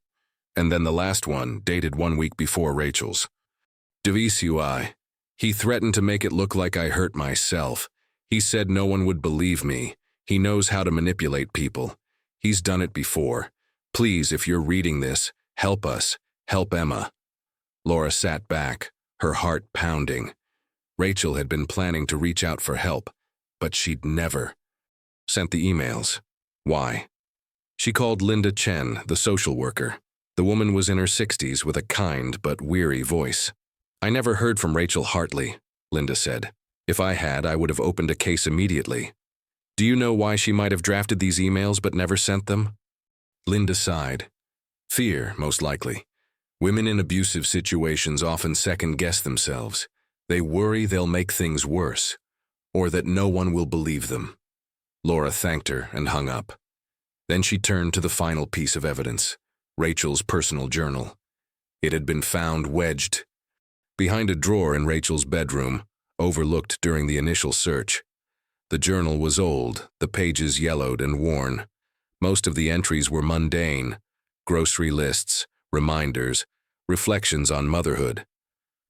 And then the last one, dated 1 week before Rachel's. Devisui. He threatened to make it look like I hurt myself. He said no one would believe me. He knows how to manipulate people. He's done it before. Please, if you're reading this, help us. Help Emma. Laura sat back, her heart pounding. Rachel had been planning to reach out for help, but she'd never Sent the emails. Why? She called Linda Chen, the social worker. The woman was in her 60s with a kind but weary voice. I never heard from Rachel Hartley, Linda said. If I had, I would have opened a case immediately. Do you know why she might have drafted these emails but never sent them? Linda sighed. Fear, most likely. Women in abusive situations often second-guess themselves. They worry they'll make things worse, or that no one will believe them. Laura thanked her and hung up. Then she turned to the final piece of evidence, Rachel's personal journal. It had been found wedged behind a drawer in Rachel's bedroom, overlooked during the initial search. The journal was old, the pages yellowed and worn. Most of the entries were mundane, grocery lists, reminders, reflections on motherhood.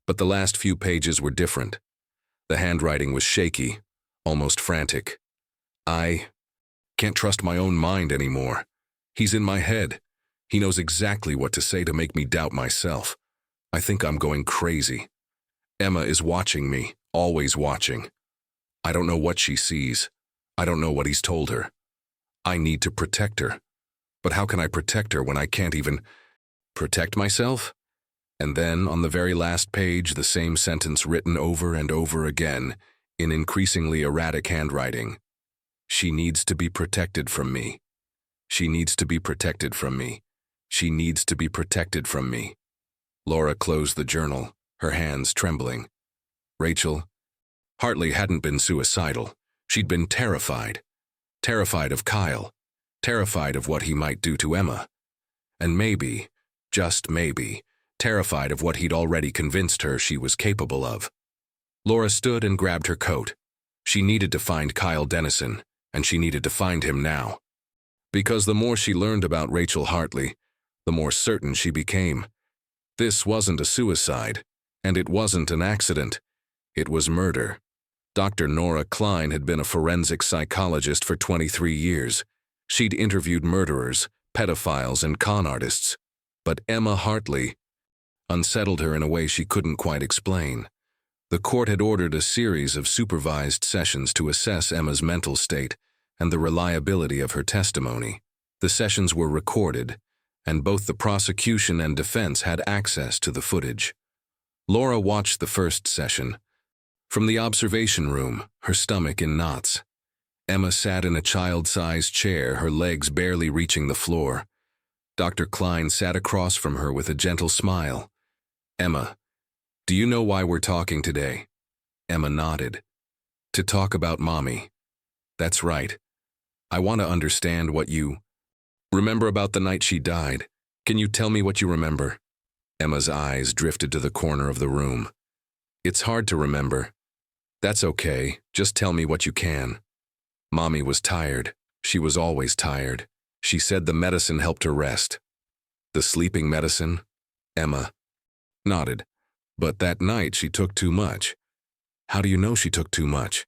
But the last few pages were different. The handwriting was shaky, almost frantic. I can't trust my own mind anymore. He's in my head. He knows exactly what to say to make me doubt myself. I think I'm going crazy. Emma is watching me, always watching. I don't know what she sees. I don't know what he's told her. I need to protect her. But how can I protect her when I can't even protect myself? And then, on the very last page, the same sentence written over and over again, in increasingly erratic handwriting. She needs to be protected from me. She needs to be protected from me. She needs to be protected from me. Laura closed the journal, her hands trembling. Rachel Hartley hadn't been suicidal. She'd been terrified. Terrified of Kyle. Terrified of what he might do to Emma. And maybe, just maybe, terrified of what he'd already convinced her she was capable of. Laura stood and grabbed her coat. She needed to find Kyle Dennison, and she needed to find him now. Because the more she learned about Rachel Hartley, the more certain she became. This wasn't a suicide, and it wasn't an accident. It was murder. Dr. Nora Klein had been a forensic psychologist for 23 years. She'd interviewed murderers, pedophiles, and con artists. But Emma Hartley unsettled her in a way she couldn't quite explain. The court had ordered a series of supervised sessions to assess Emma's mental state and the reliability of her testimony. The sessions were recorded, and both the prosecution and defense had access to the footage. Laura watched the first session. From the observation room, her stomach in knots. Emma sat in a child-sized chair, her legs barely reaching the floor. Dr. Klein sat across from her with a gentle smile. Emma, do you know why we're talking today? Emma nodded. To talk about Mommy. That's right. I want to understand what you remember about the night she died. Can you tell me what you remember? Emma's eyes drifted to the corner of the room. It's hard to remember. That's okay. Just tell me what you can. Mommy was tired. She was always tired. She said the medicine helped her rest. The sleeping medicine? Emma nodded. But that night she took too much. How do you know she took too much?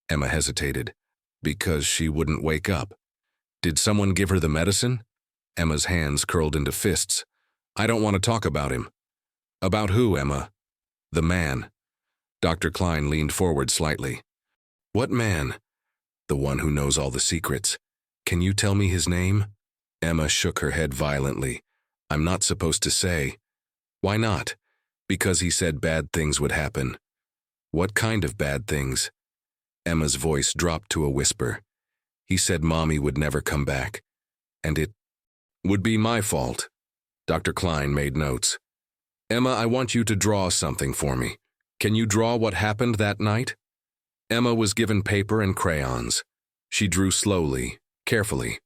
Emma hesitated. Because she wouldn't wake up. Did someone give her the medicine? Emma's hands curled into fists. I don't want to talk about him. About who, Emma? The man. Dr. Klein leaned forward slightly. What man? The one who knows all the secrets. Can you tell me his name? Emma shook her head violently. I'm not supposed to say. Why not? Because he said bad things would happen. What kind of bad things? Emma's voice dropped to a whisper. He said Mommy would never come back. And it would be my fault. Dr. Klein made notes. Emma, I want you to draw something for me. Can you draw what happened that night? Emma was given paper and crayons. She drew slowly, carefully.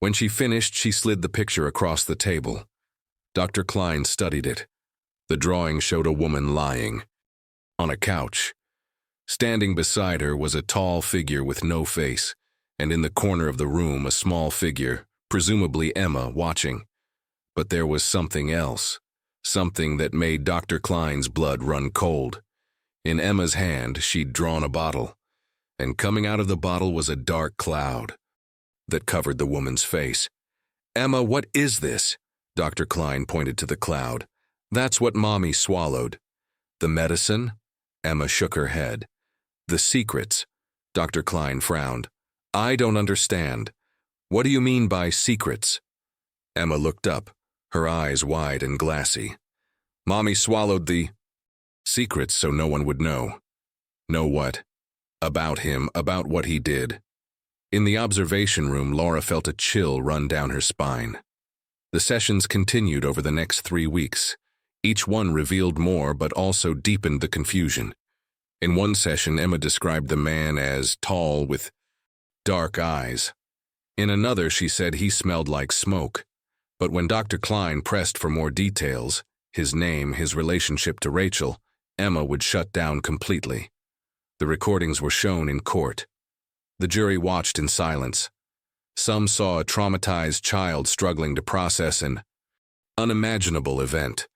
When she finished, she slid the picture across the table. Dr. Klein studied it. The drawing showed a woman lying on a couch. Standing beside her was a tall figure with no face, and in the corner of the room a small figure, presumably Emma, watching. But there was something else, something that made Dr. Klein's blood run cold. In Emma's hand, she'd drawn a bottle, and coming out of the bottle was a dark cloud that covered the woman's face. Emma, what is this? Dr. Klein pointed to the cloud. That's what Mommy swallowed. The medicine? Emma shook her head. The secrets. Dr. Klein frowned. I don't understand. What do you mean by secrets? Emma looked up, her eyes wide and glassy. Mommy swallowed the secrets so no one would know. Know what? About him, about what he did. In the observation room, Laura felt a chill run down her spine. The sessions continued over the next 3 weeks. Each one revealed more but also deepened the confusion. In one session, Emma described the man as tall with dark eyes. In another, she said he smelled like smoke. But when Dr. Klein pressed for more details, his name, his relationship to Rachel, Emma would shut down completely. The recordings were shown in court. The jury watched in silence. Some saw a traumatized child struggling to process an unimaginable event.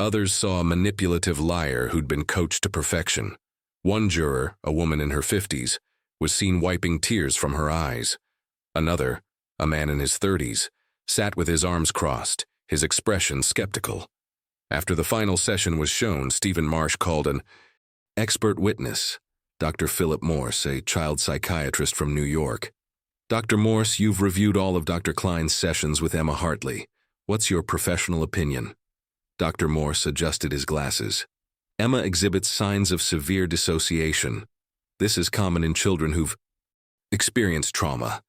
Others saw a manipulative liar who'd been coached to perfection. One juror, a woman in her 50s, was seen wiping tears from her eyes. Another, a man in his 30s, sat with his arms crossed, his expression skeptical. After the final session was shown, Stephen Marsh called an expert witness, Dr. Philip Morse, a child psychiatrist from New York. Dr. Morse, you've reviewed all of Dr. Klein's sessions with Emma Hartley. What's your professional opinion? Dr. Morse adjusted his glasses. Emma exhibits signs of severe dissociation. This is common in children who've experienced trauma.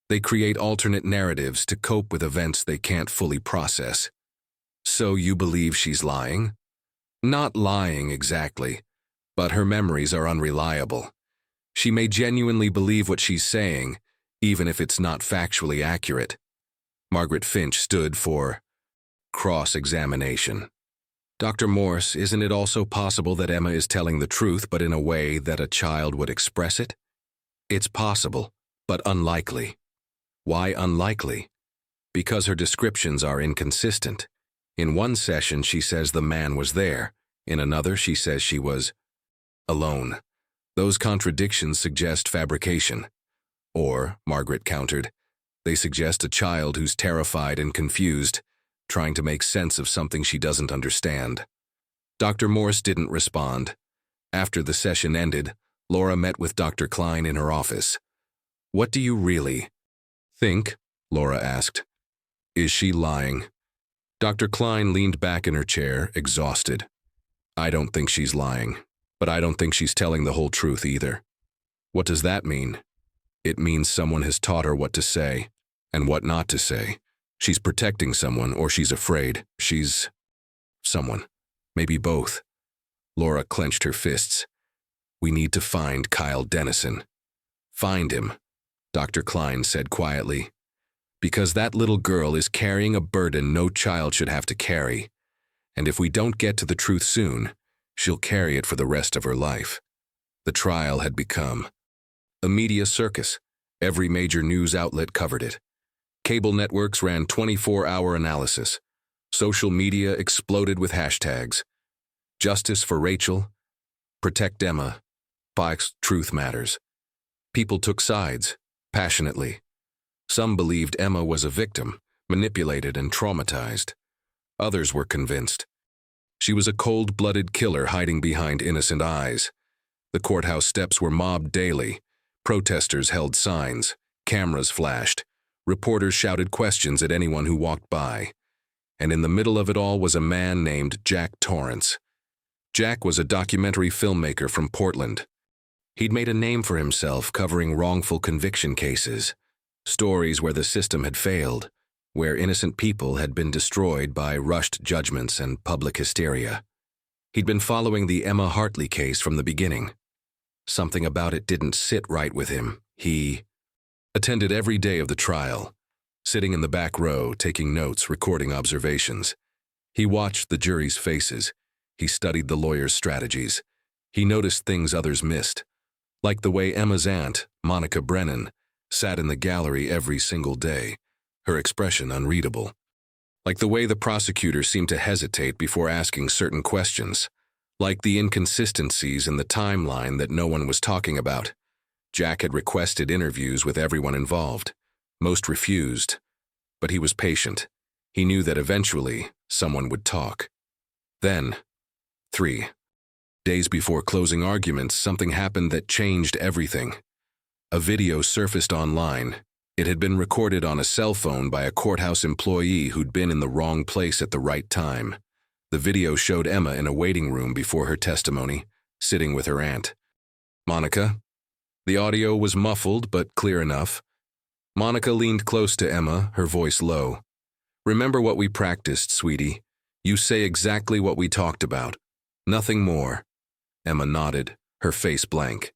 They create alternate narratives to cope with events they can't fully process. So you believe she's lying? Not lying exactly, but her memories are unreliable. She may genuinely believe what she's saying, even if it's not factually accurate. Margaret Finch stood for cross-examination. Dr. Morse, isn't it also possible that Emma is telling the truth, but in a way that a child would express it? It's possible, but unlikely. Why unlikely? Because her descriptions are inconsistent. In one session, she says the man was there. In another, she says she was alone. Those contradictions suggest fabrication. Or, Margaret countered, they suggest a child who's terrified and confused, trying to make sense of something she doesn't understand. Dr. Morse didn't respond. After the session ended, Laura met with Dr. Klein in her office. What do you really think? Laura asked. Is she lying? Dr. Klein leaned back in her chair, exhausted. I don't think she's lying, but I don't think she's telling the whole truth either. What does that mean? It means someone has taught her what to say and what not to say. She's protecting someone, or she's afraid. She's someone. Maybe both. Laura clenched her fists. We need to find Kyle Dennison. Find him, Dr. Klein said quietly. Because that little girl is carrying a burden no child should have to carry. And if we don't get to the truth soon, she'll carry it for the rest of her life. The trial had become a media circus. Every major news outlet covered it. Cable networks ran 24-hour analysis. Social media exploded with hashtags. Justice for Rachel. Protect Emma. Fox Truth Matters. People took sides, passionately. Some believed Emma was a victim, manipulated and traumatized. Others were convinced. She was a cold-blooded killer hiding behind innocent eyes. The courthouse steps were mobbed daily. Protesters held signs. Cameras flashed. Reporters shouted questions at anyone who walked by. And in the middle of it all was a man named Jack Torrance. Jack was a documentary filmmaker from Portland. He'd made a name for himself covering wrongful conviction cases, stories where the system had failed, where innocent people had been destroyed by rushed judgments and public hysteria. He'd been following the Emma Hartley case from the beginning. Something about it didn't sit right with him. He attended every day of the trial, sitting in the back row, taking notes, recording observations. He watched the jury's faces. He studied the lawyers' strategies. He noticed things others missed, like the way Emma's aunt, Monica Brennan, sat in the gallery every single day, her expression unreadable. Like the way the prosecutor seemed to hesitate before asking certain questions, like the inconsistencies in the timeline that no one was talking about. Jack had requested interviews with everyone involved. Most refused, but he was patient. He knew that eventually someone would talk. Then, 3 days before closing arguments, something happened that changed everything. A video surfaced online. It had been recorded on a cell phone by a courthouse employee who'd been in the wrong place at the right time. The video showed Emma in a waiting room before her testimony, sitting with her aunt. "Monica?" The audio was muffled but clear enough. Monica leaned close to Emma, her voice low. "Remember what we practiced, sweetie. You say exactly what we talked about. Nothing more." Emma nodded, her face blank.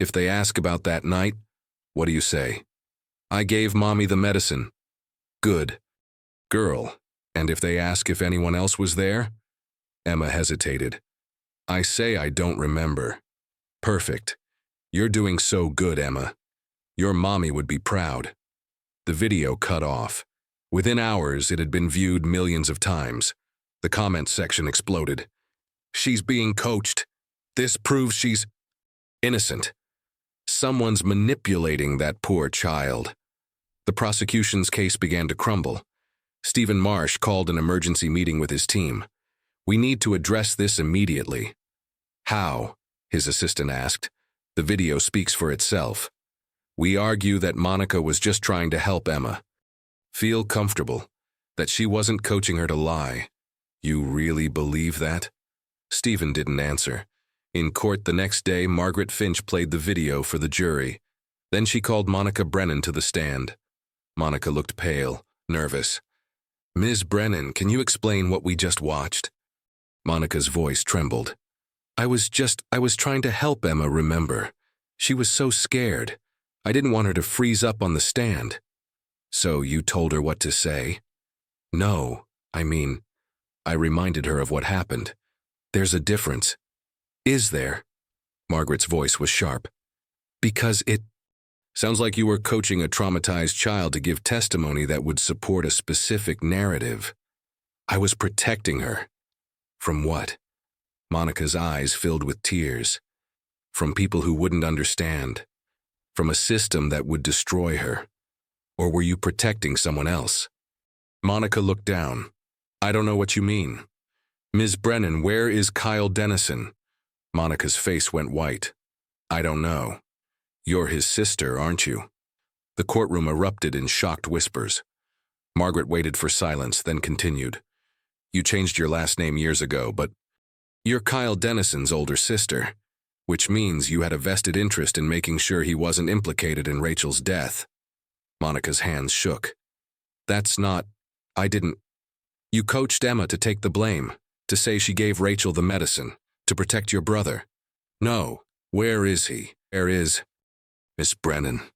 "If they ask about that night, what do you say?" "I gave Mommy the medicine." "Good. Girl, and if they ask if anyone else was there?" Emma hesitated. "I say I don't remember." "Perfect. You're doing so good, Emma. Your mommy would be proud." The video cut off. Within hours, it had been viewed millions of times. The comment section exploded. "She's being coached. This proves she's innocent. Someone's manipulating that poor child." The prosecution's case began to crumble. Stephen Marsh called an emergency meeting with his team. "We need to address this immediately." "How?" his assistant asked. "The video speaks for itself." "We argue that Monica was just trying to help Emma. Feel comfortable, that she wasn't coaching her to lie." "You really believe that?" Stephen didn't answer. In court the next day, Margaret Finch played the video for the jury. Then she called Monica Brennan to the stand. Monica looked pale, nervous. "Ms. Brennan, can you explain what we just watched?" Monica's voice trembled. I was trying to help Emma remember. She was so scared. I didn't want her to freeze up on the stand." "So you told her what to say?" "No, I reminded her of what happened. There's a difference." "Is there?" Margaret's voice was sharp. "Because it sounds like you were coaching a traumatized child to give testimony that would support a specific narrative." "I was protecting her." "From what?" Monica's eyes filled with tears. "From people who wouldn't understand. From a system that would destroy her. Or were you protecting someone else?" Monica looked down. "I don't know what you mean." "Ms. Brennan, where is Kyle Dennison?" Monica's face went white. "I don't know." "You're his sister, aren't you?" The courtroom erupted in shocked whispers. Margaret waited for silence, then continued. "You changed your last name years ago, but you're Kyle Dennison's older sister, which means you had a vested interest in making sure he wasn't implicated in Rachel's death." Monica's hands shook. I didn't. You coached Emma to take the blame, to say she gave Rachel the medicine, to protect your brother." "No. Where is he? Where is—" "Miss Brennan."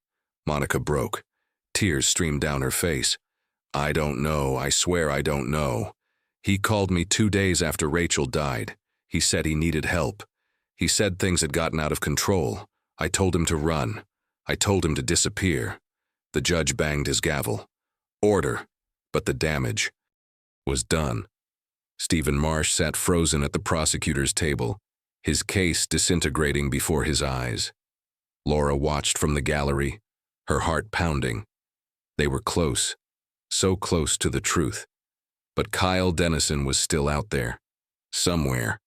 Monica broke. Tears streamed down her face. "I don't know. I swear I don't know. He called me 2 days after Rachel died. He said he needed help. He said things had gotten out of control. I told him to run. I told him to disappear." The judge banged his gavel. "Order." But the damage was done. Stephen Marsh sat frozen at the prosecutor's table, his case disintegrating before his eyes. Laura watched from the gallery, her heart pounding. They were close, so close to the truth. But Kyle Dennison was still out there, somewhere,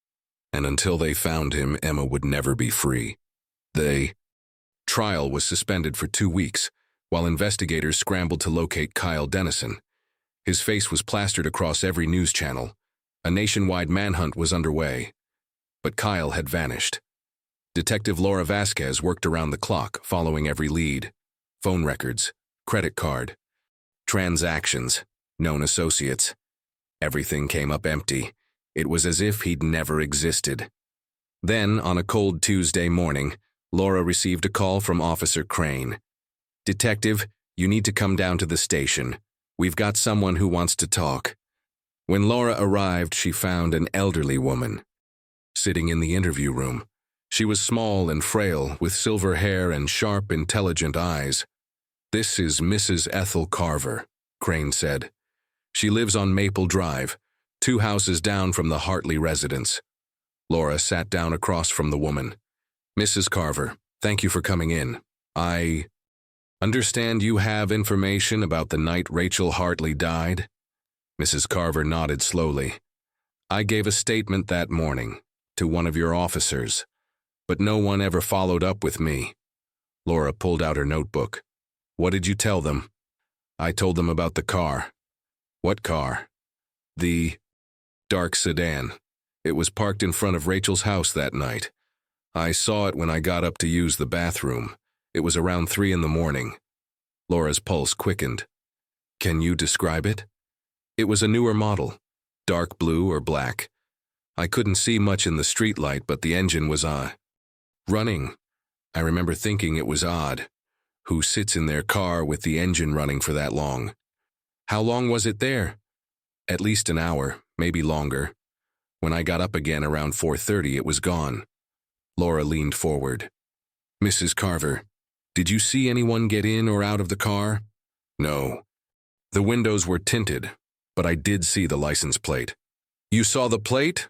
and until they found him, Emma would never be free. Trial was suspended for 2 weeks, while investigators scrambled to locate Kyle Dennison. His face was plastered across every news channel. A nationwide manhunt was underway. But Kyle had vanished. Detective Laura Vasquez worked around the clock, following every lead. Phone records, credit card, transactions, known associates. Everything came up empty. It was as if he'd never existed. Then, on a cold Tuesday morning, Laura received a call from Officer Crane. "Detective, you need to come down to the station. We've got someone who wants to talk." When Laura arrived, she found an elderly woman sitting in the interview room. She was small and frail, with silver hair and sharp, intelligent eyes. "This is Mrs. Ethel Carver," Crane said. "She lives on Maple Drive, 2 houses down from the Hartley residence." Laura sat down across from the woman. "Mrs. Carver, thank you for coming in. I understand you have information about the night Rachel Hartley died?" Mrs. Carver nodded slowly. "I gave a statement that morning to one of your officers, but no one ever followed up with me." Laura pulled out her notebook. What did you tell them? I told them about the car. What car? The dark sedan. It was parked in front of Rachel's house that night. I saw it when I got up to use the bathroom. It was around 3 in the morning. Laura's pulse quickened. Can you describe it? It was a newer model, dark blue or black. I couldn't see much in the streetlight, but the engine was running. I remember thinking it was odd. Who sits in their car with the engine running for that long? How long was it there? At least an hour, maybe longer. When I got up again around 4:30, it was gone. Laura leaned forward. Mrs. Carver, did you see anyone get in or out of the car? No. The windows were tinted, but I did see the license plate. You saw the plate?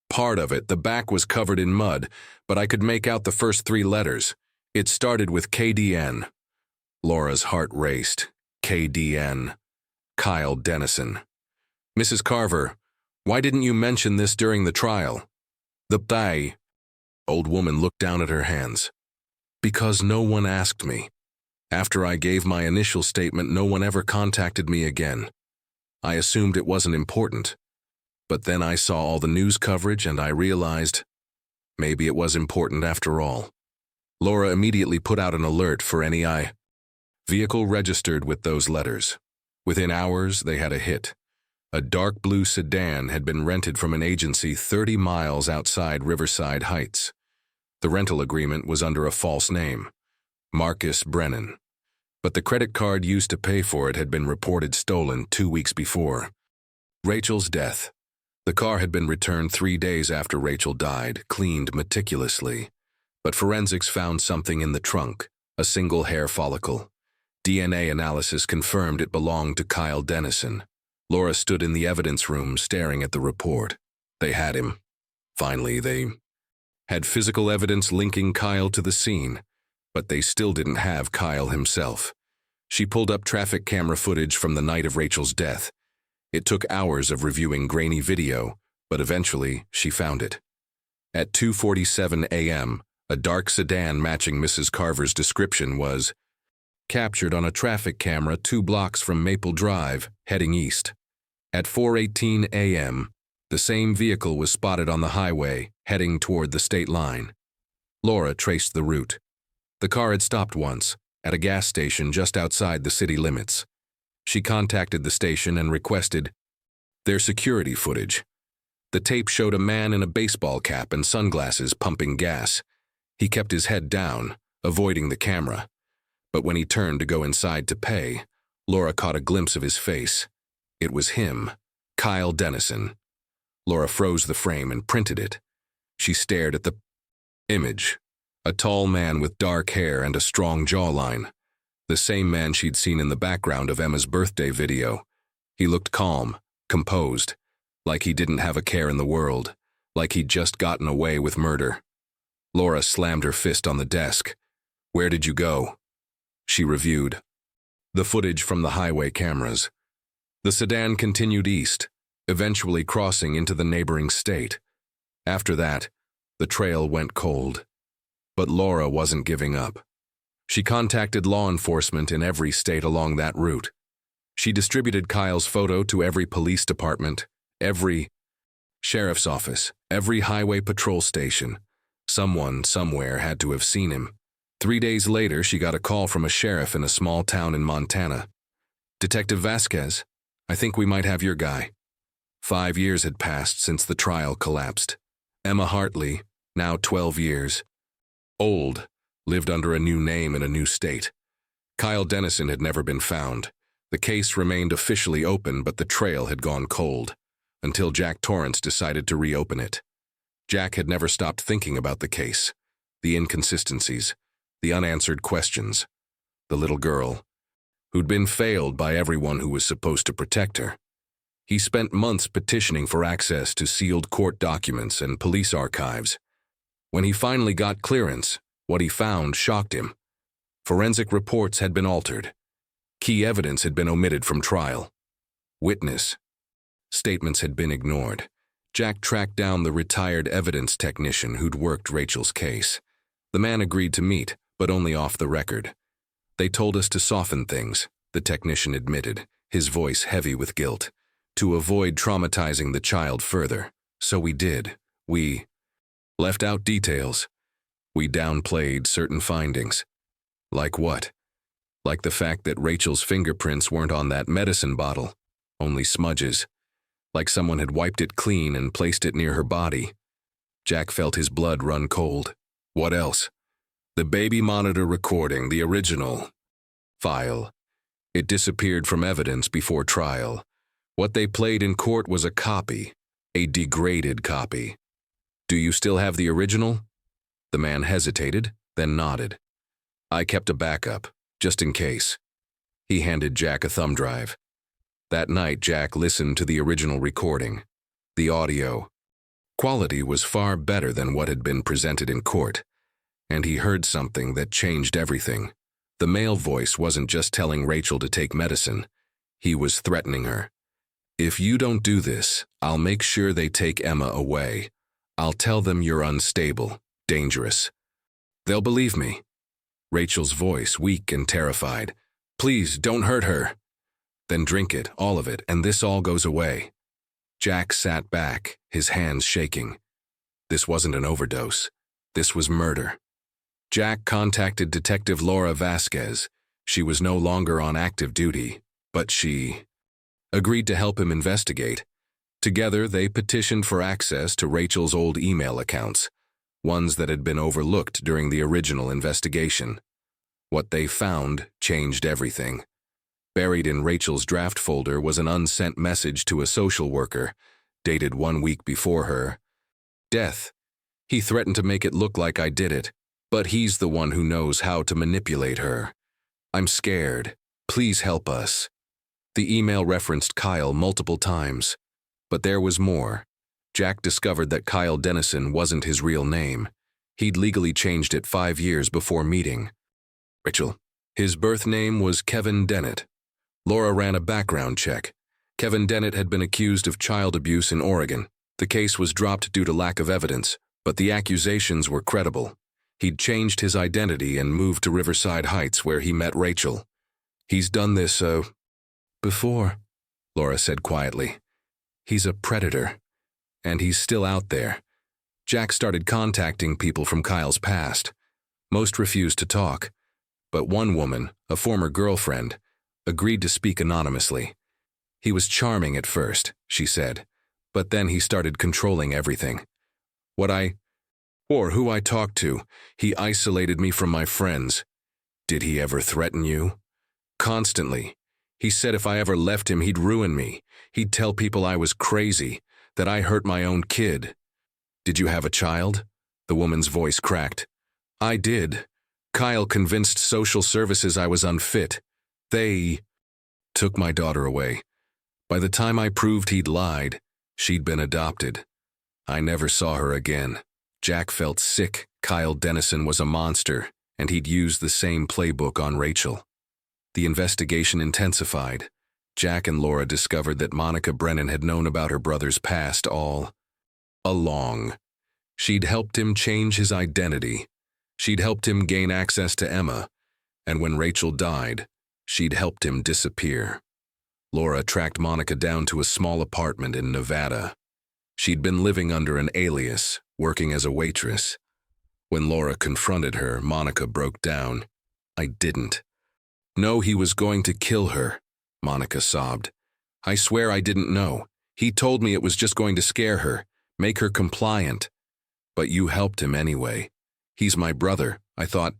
Part of it. The back was covered in mud, but I could make out the first 3 letters. It started with KDN. Laura's heart raced. KDN. Kyle Dennison. Mrs. Carver, why didn't you mention this during the trial? The old woman looked down at her hands. Because no one asked me. After I gave my initial statement, no one ever contacted me again. I assumed it wasn't important. But then I saw all the news coverage and I realized maybe it was important after all. Laura immediately put out an alert for any vehicle registered with those letters. Within hours, they had a hit. A dark blue sedan had been rented from an agency 30 miles outside Riverside Heights. The rental agreement was under a false name, Marcus Brennan. But the credit card used to pay for it had been reported stolen 2 weeks before. Rachel's death. The car had been returned 3 days after Rachel died, cleaned meticulously. But forensics found something in the trunk, a single hair follicle. DNA analysis confirmed it belonged to Kyle Dennison. Laura stood in the evidence room staring at the report. They had him. Finally, they had physical evidence linking Kyle to the scene, but they still didn't have Kyle himself. She pulled up traffic camera footage from the night of Rachel's death. It took hours of reviewing grainy video, but eventually she found it. At 2:47 a.m., a dark sedan matching Mrs. Carver's description was captured on a traffic camera 2 blocks from Maple Drive, heading east. At 4:18 a.m., the same vehicle was spotted on the highway, heading toward the state line. Laura traced the route. The car had stopped once, at a gas station just outside the city limits. She contacted the station and requested their security footage. The tape showed a man in a baseball cap and sunglasses pumping gas. He kept his head down, avoiding the camera. But when he turned to go inside to pay, Laura caught a glimpse of his face. It was him, Kyle Dennison. Laura froze the frame and printed it. She stared at the image, a tall man with dark hair and a strong jawline. The same man she'd seen in the background of Emma's birthday video. He looked calm, composed, like he didn't have a care in the world, like he'd just gotten away with murder. Laura slammed her fist on the desk. Where did you go? She reviewed the footage from the highway cameras. The sedan continued east, eventually crossing into the neighboring state. After that, the trail went cold. But Laura wasn't giving up. She contacted law enforcement in every state along that route. She distributed Kyle's photo to every police department, every sheriff's office, every highway patrol station. Someone, somewhere, had to have seen him. 3 days later, she got a call from a sheriff in a small town in Montana. Detective Vasquez, I think we might have your guy. 5 years had passed since the trial collapsed. Emma Hartley, now 12 years old, lived under a new name in a new state. Kyle Dennison had never been found. The case remained officially open, but the trail had gone cold, until Jack Torrance decided to reopen it. Jack had never stopped thinking about the case, the inconsistencies, the unanswered questions. The little girl, who'd been failed by everyone who was supposed to protect her. He spent months petitioning for access to sealed court documents and police archives. When he finally got clearance, what he found shocked him. Forensic reports had been altered. Key evidence had been omitted from trial. Witness statements had been ignored. Jack tracked down the retired evidence technician who'd worked Rachel's case. The man agreed to meet, but only off the record. They told us to soften things, the technician admitted, his voice heavy with guilt, to avoid traumatizing the child further. So we did. We left out details. We downplayed certain findings. Like what? Like the fact that Rachel's fingerprints weren't on that medicine bottle, only smudges. Like someone had wiped it clean and placed it near her body. Jack felt his blood run cold. What else? The baby monitor recording, the original file. It disappeared from evidence before trial. What they played in court was a copy, a degraded copy. Do you still have the original? The man hesitated, then nodded. I kept a backup, just in case. He handed Jack a thumb drive. That night, Jack listened to the original recording. The audio quality was far better than what had been presented in court, and he heard something that changed everything. The male voice wasn't just telling Rachel to take medicine. He was threatening her. If you don't do this, I'll make sure they take Emma away. I'll tell them you're unstable, dangerous. They'll believe me. Rachel's voice, weak and terrified. Please, don't hurt her. Then drink it, all of it, and this all goes away. Jack sat back, his hands shaking. This wasn't an overdose. This was murder. Jack contacted Detective Laura Vasquez. She was no longer on active duty, but she agreed to help him investigate. Together, they petitioned for access to Rachel's old email accounts, ones that had been overlooked during the original investigation. What they found changed everything. Buried in Rachel's draft folder was an unsent message to a social worker, dated 1 week before her death. He threatened to make it look like I did it, but he's the one who knows how to manipulate her. I'm scared. Please help us. The email referenced Kyle multiple times, but there was more. Jack discovered that Kyle Dennison wasn't his real name. He'd legally changed it 5 years before meeting Rachel. His birth name was Kevin Dennett. Laura ran a background check. Kevin Dennett had been accused of child abuse in Oregon. The case was dropped due to lack of evidence, but the accusations were credible. He'd changed his identity and moved to Riverside Heights, where he met Rachel. He's done this, before, Laura said quietly. He's a predator, and he's still out there. Jack started contacting people from Kyle's past. Most refused to talk, but one woman, a former girlfriend, agreed to speak anonymously. He was charming at first, she said, but then he started controlling everything. Who I talked to, he isolated me from my friends. Did he ever threaten you? Constantly. He said if I ever left him, he'd ruin me. He'd tell people I was crazy, that I hurt my own kid. Did you have a child? The woman's voice cracked. I did. Kyle convinced social services I was unfit. They took my daughter away. By the time I proved he'd lied, she'd been adopted. I never saw her again. Jack felt sick. Kyle Dennison was a monster, and he'd used the same playbook on Rachel. The investigation intensified. Jack and Laura discovered that Monica Brennan had known about her brother's past all along. She'd helped him change his identity. She'd helped him gain access to Emma, and when Rachel died, she'd helped him disappear. Laura tracked Monica down to a small apartment in Nevada. She'd been living under an alias, working as a waitress. When Laura confronted her, Monica broke down. I didn't. No, he was going to kill her, Monica sobbed. I swear I didn't know. He told me it was just going to scare her, make her compliant. But you helped him anyway. He's my brother. I thought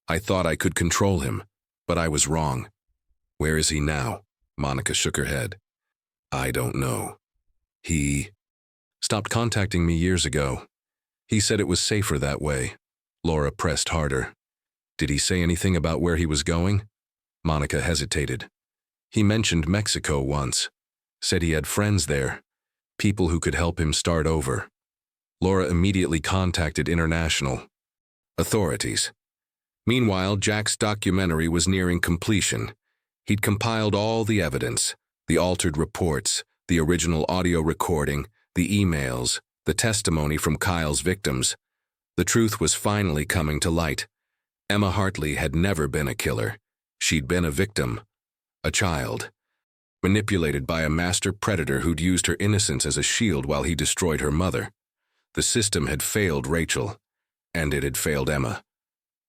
I could control him, but I was wrong. Where is he now? Monica shook her head. I don't know. He stopped contacting me years ago. He said it was safer that way. Laura pressed harder. Did he say anything about where he was going? Monica hesitated. He mentioned Mexico once. Said he had friends there, people who could help him start over. Laura immediately contacted international authorities. Meanwhile, Jack's documentary was nearing completion. He'd compiled all the evidence, the altered reports, the original audio recording, the emails, the testimony from Kyle's victims. The truth was finally coming to light. Emma Hartley had never been a killer. She'd been a victim, a child, manipulated by a master predator who'd used her innocence as a shield while he destroyed her mother. The system had failed Rachel, and it had failed Emma.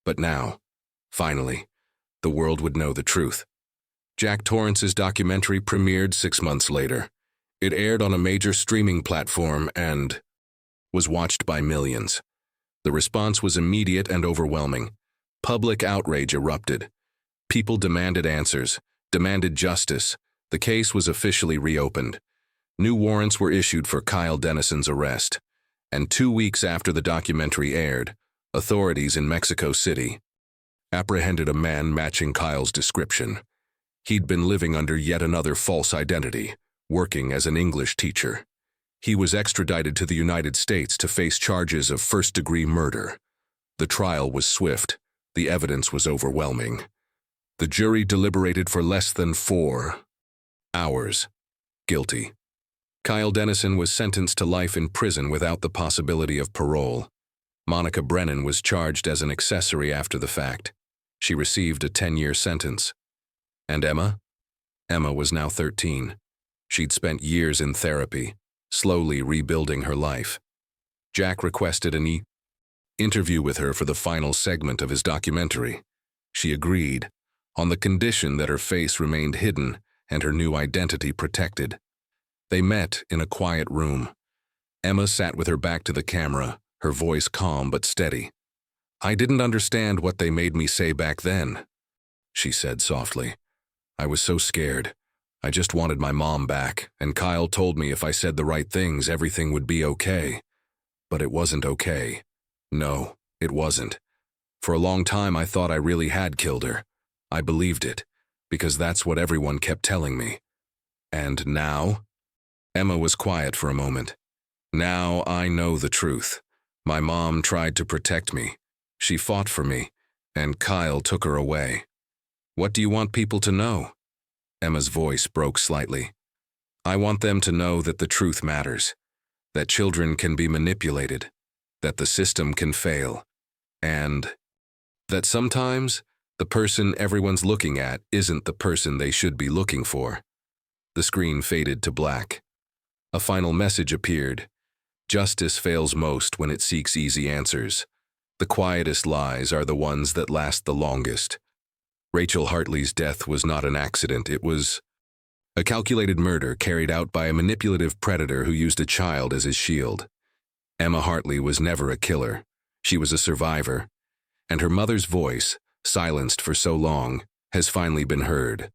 But now, finally, the world would know the truth. Jack Torrance's documentary premiered 6 months later. It aired on a major streaming platform and was watched by millions. The response was immediate and overwhelming. Public outrage erupted. People demanded answers, demanded justice. The case was officially reopened. New warrants were issued for Kyle Dennison's arrest. And 2 weeks after the documentary aired, authorities in Mexico City apprehended a man matching Kyle's description. He'd been living under yet another false identity, working as an English teacher. He was extradited to the United States to face charges of first-degree murder. The trial was swift. The evidence was overwhelming. The jury deliberated for less than 4 hours. Guilty. Kyle Dennison was sentenced to life in prison without the possibility of parole. Monica Brennan was charged as an accessory after the fact. She received a 10-year sentence. And Emma? Emma was now 13. She'd spent years in therapy, slowly rebuilding her life. Jack requested an interview with her for the final segment of his documentary. She agreed, on the condition that her face remained hidden and her new identity protected. They met in a quiet room. Emma sat with her back to the camera, her voice calm but steady. "I didn't understand what they made me say back then," she said softly. "I was so scared. I just wanted my mom back, and Kyle told me if I said the right things, everything would be okay. But it wasn't okay. No, it wasn't. For a long time I thought I really had killed her. I believed it, because that's what everyone kept telling me. And now?" Emma was quiet for a moment. "Now I know the truth. My mom tried to protect me. She fought for me, and Kyle took her away. What do you want people to know?" Emma's voice broke slightly. "I want them to know that the truth matters, that children can be manipulated, that the system can fail, and that sometimes the person everyone's looking at isn't the person they should be looking for." The screen faded to black. A final message appeared. Justice fails most when it seeks easy answers. The quietest lies are the ones that last the longest. Rachel Hartley's death was not an accident. It was a calculated murder carried out by a manipulative predator who used a child as his shield. Emma Hartley was never a killer. She was a survivor. And her mother's voice, silenced for so long, has finally been heard.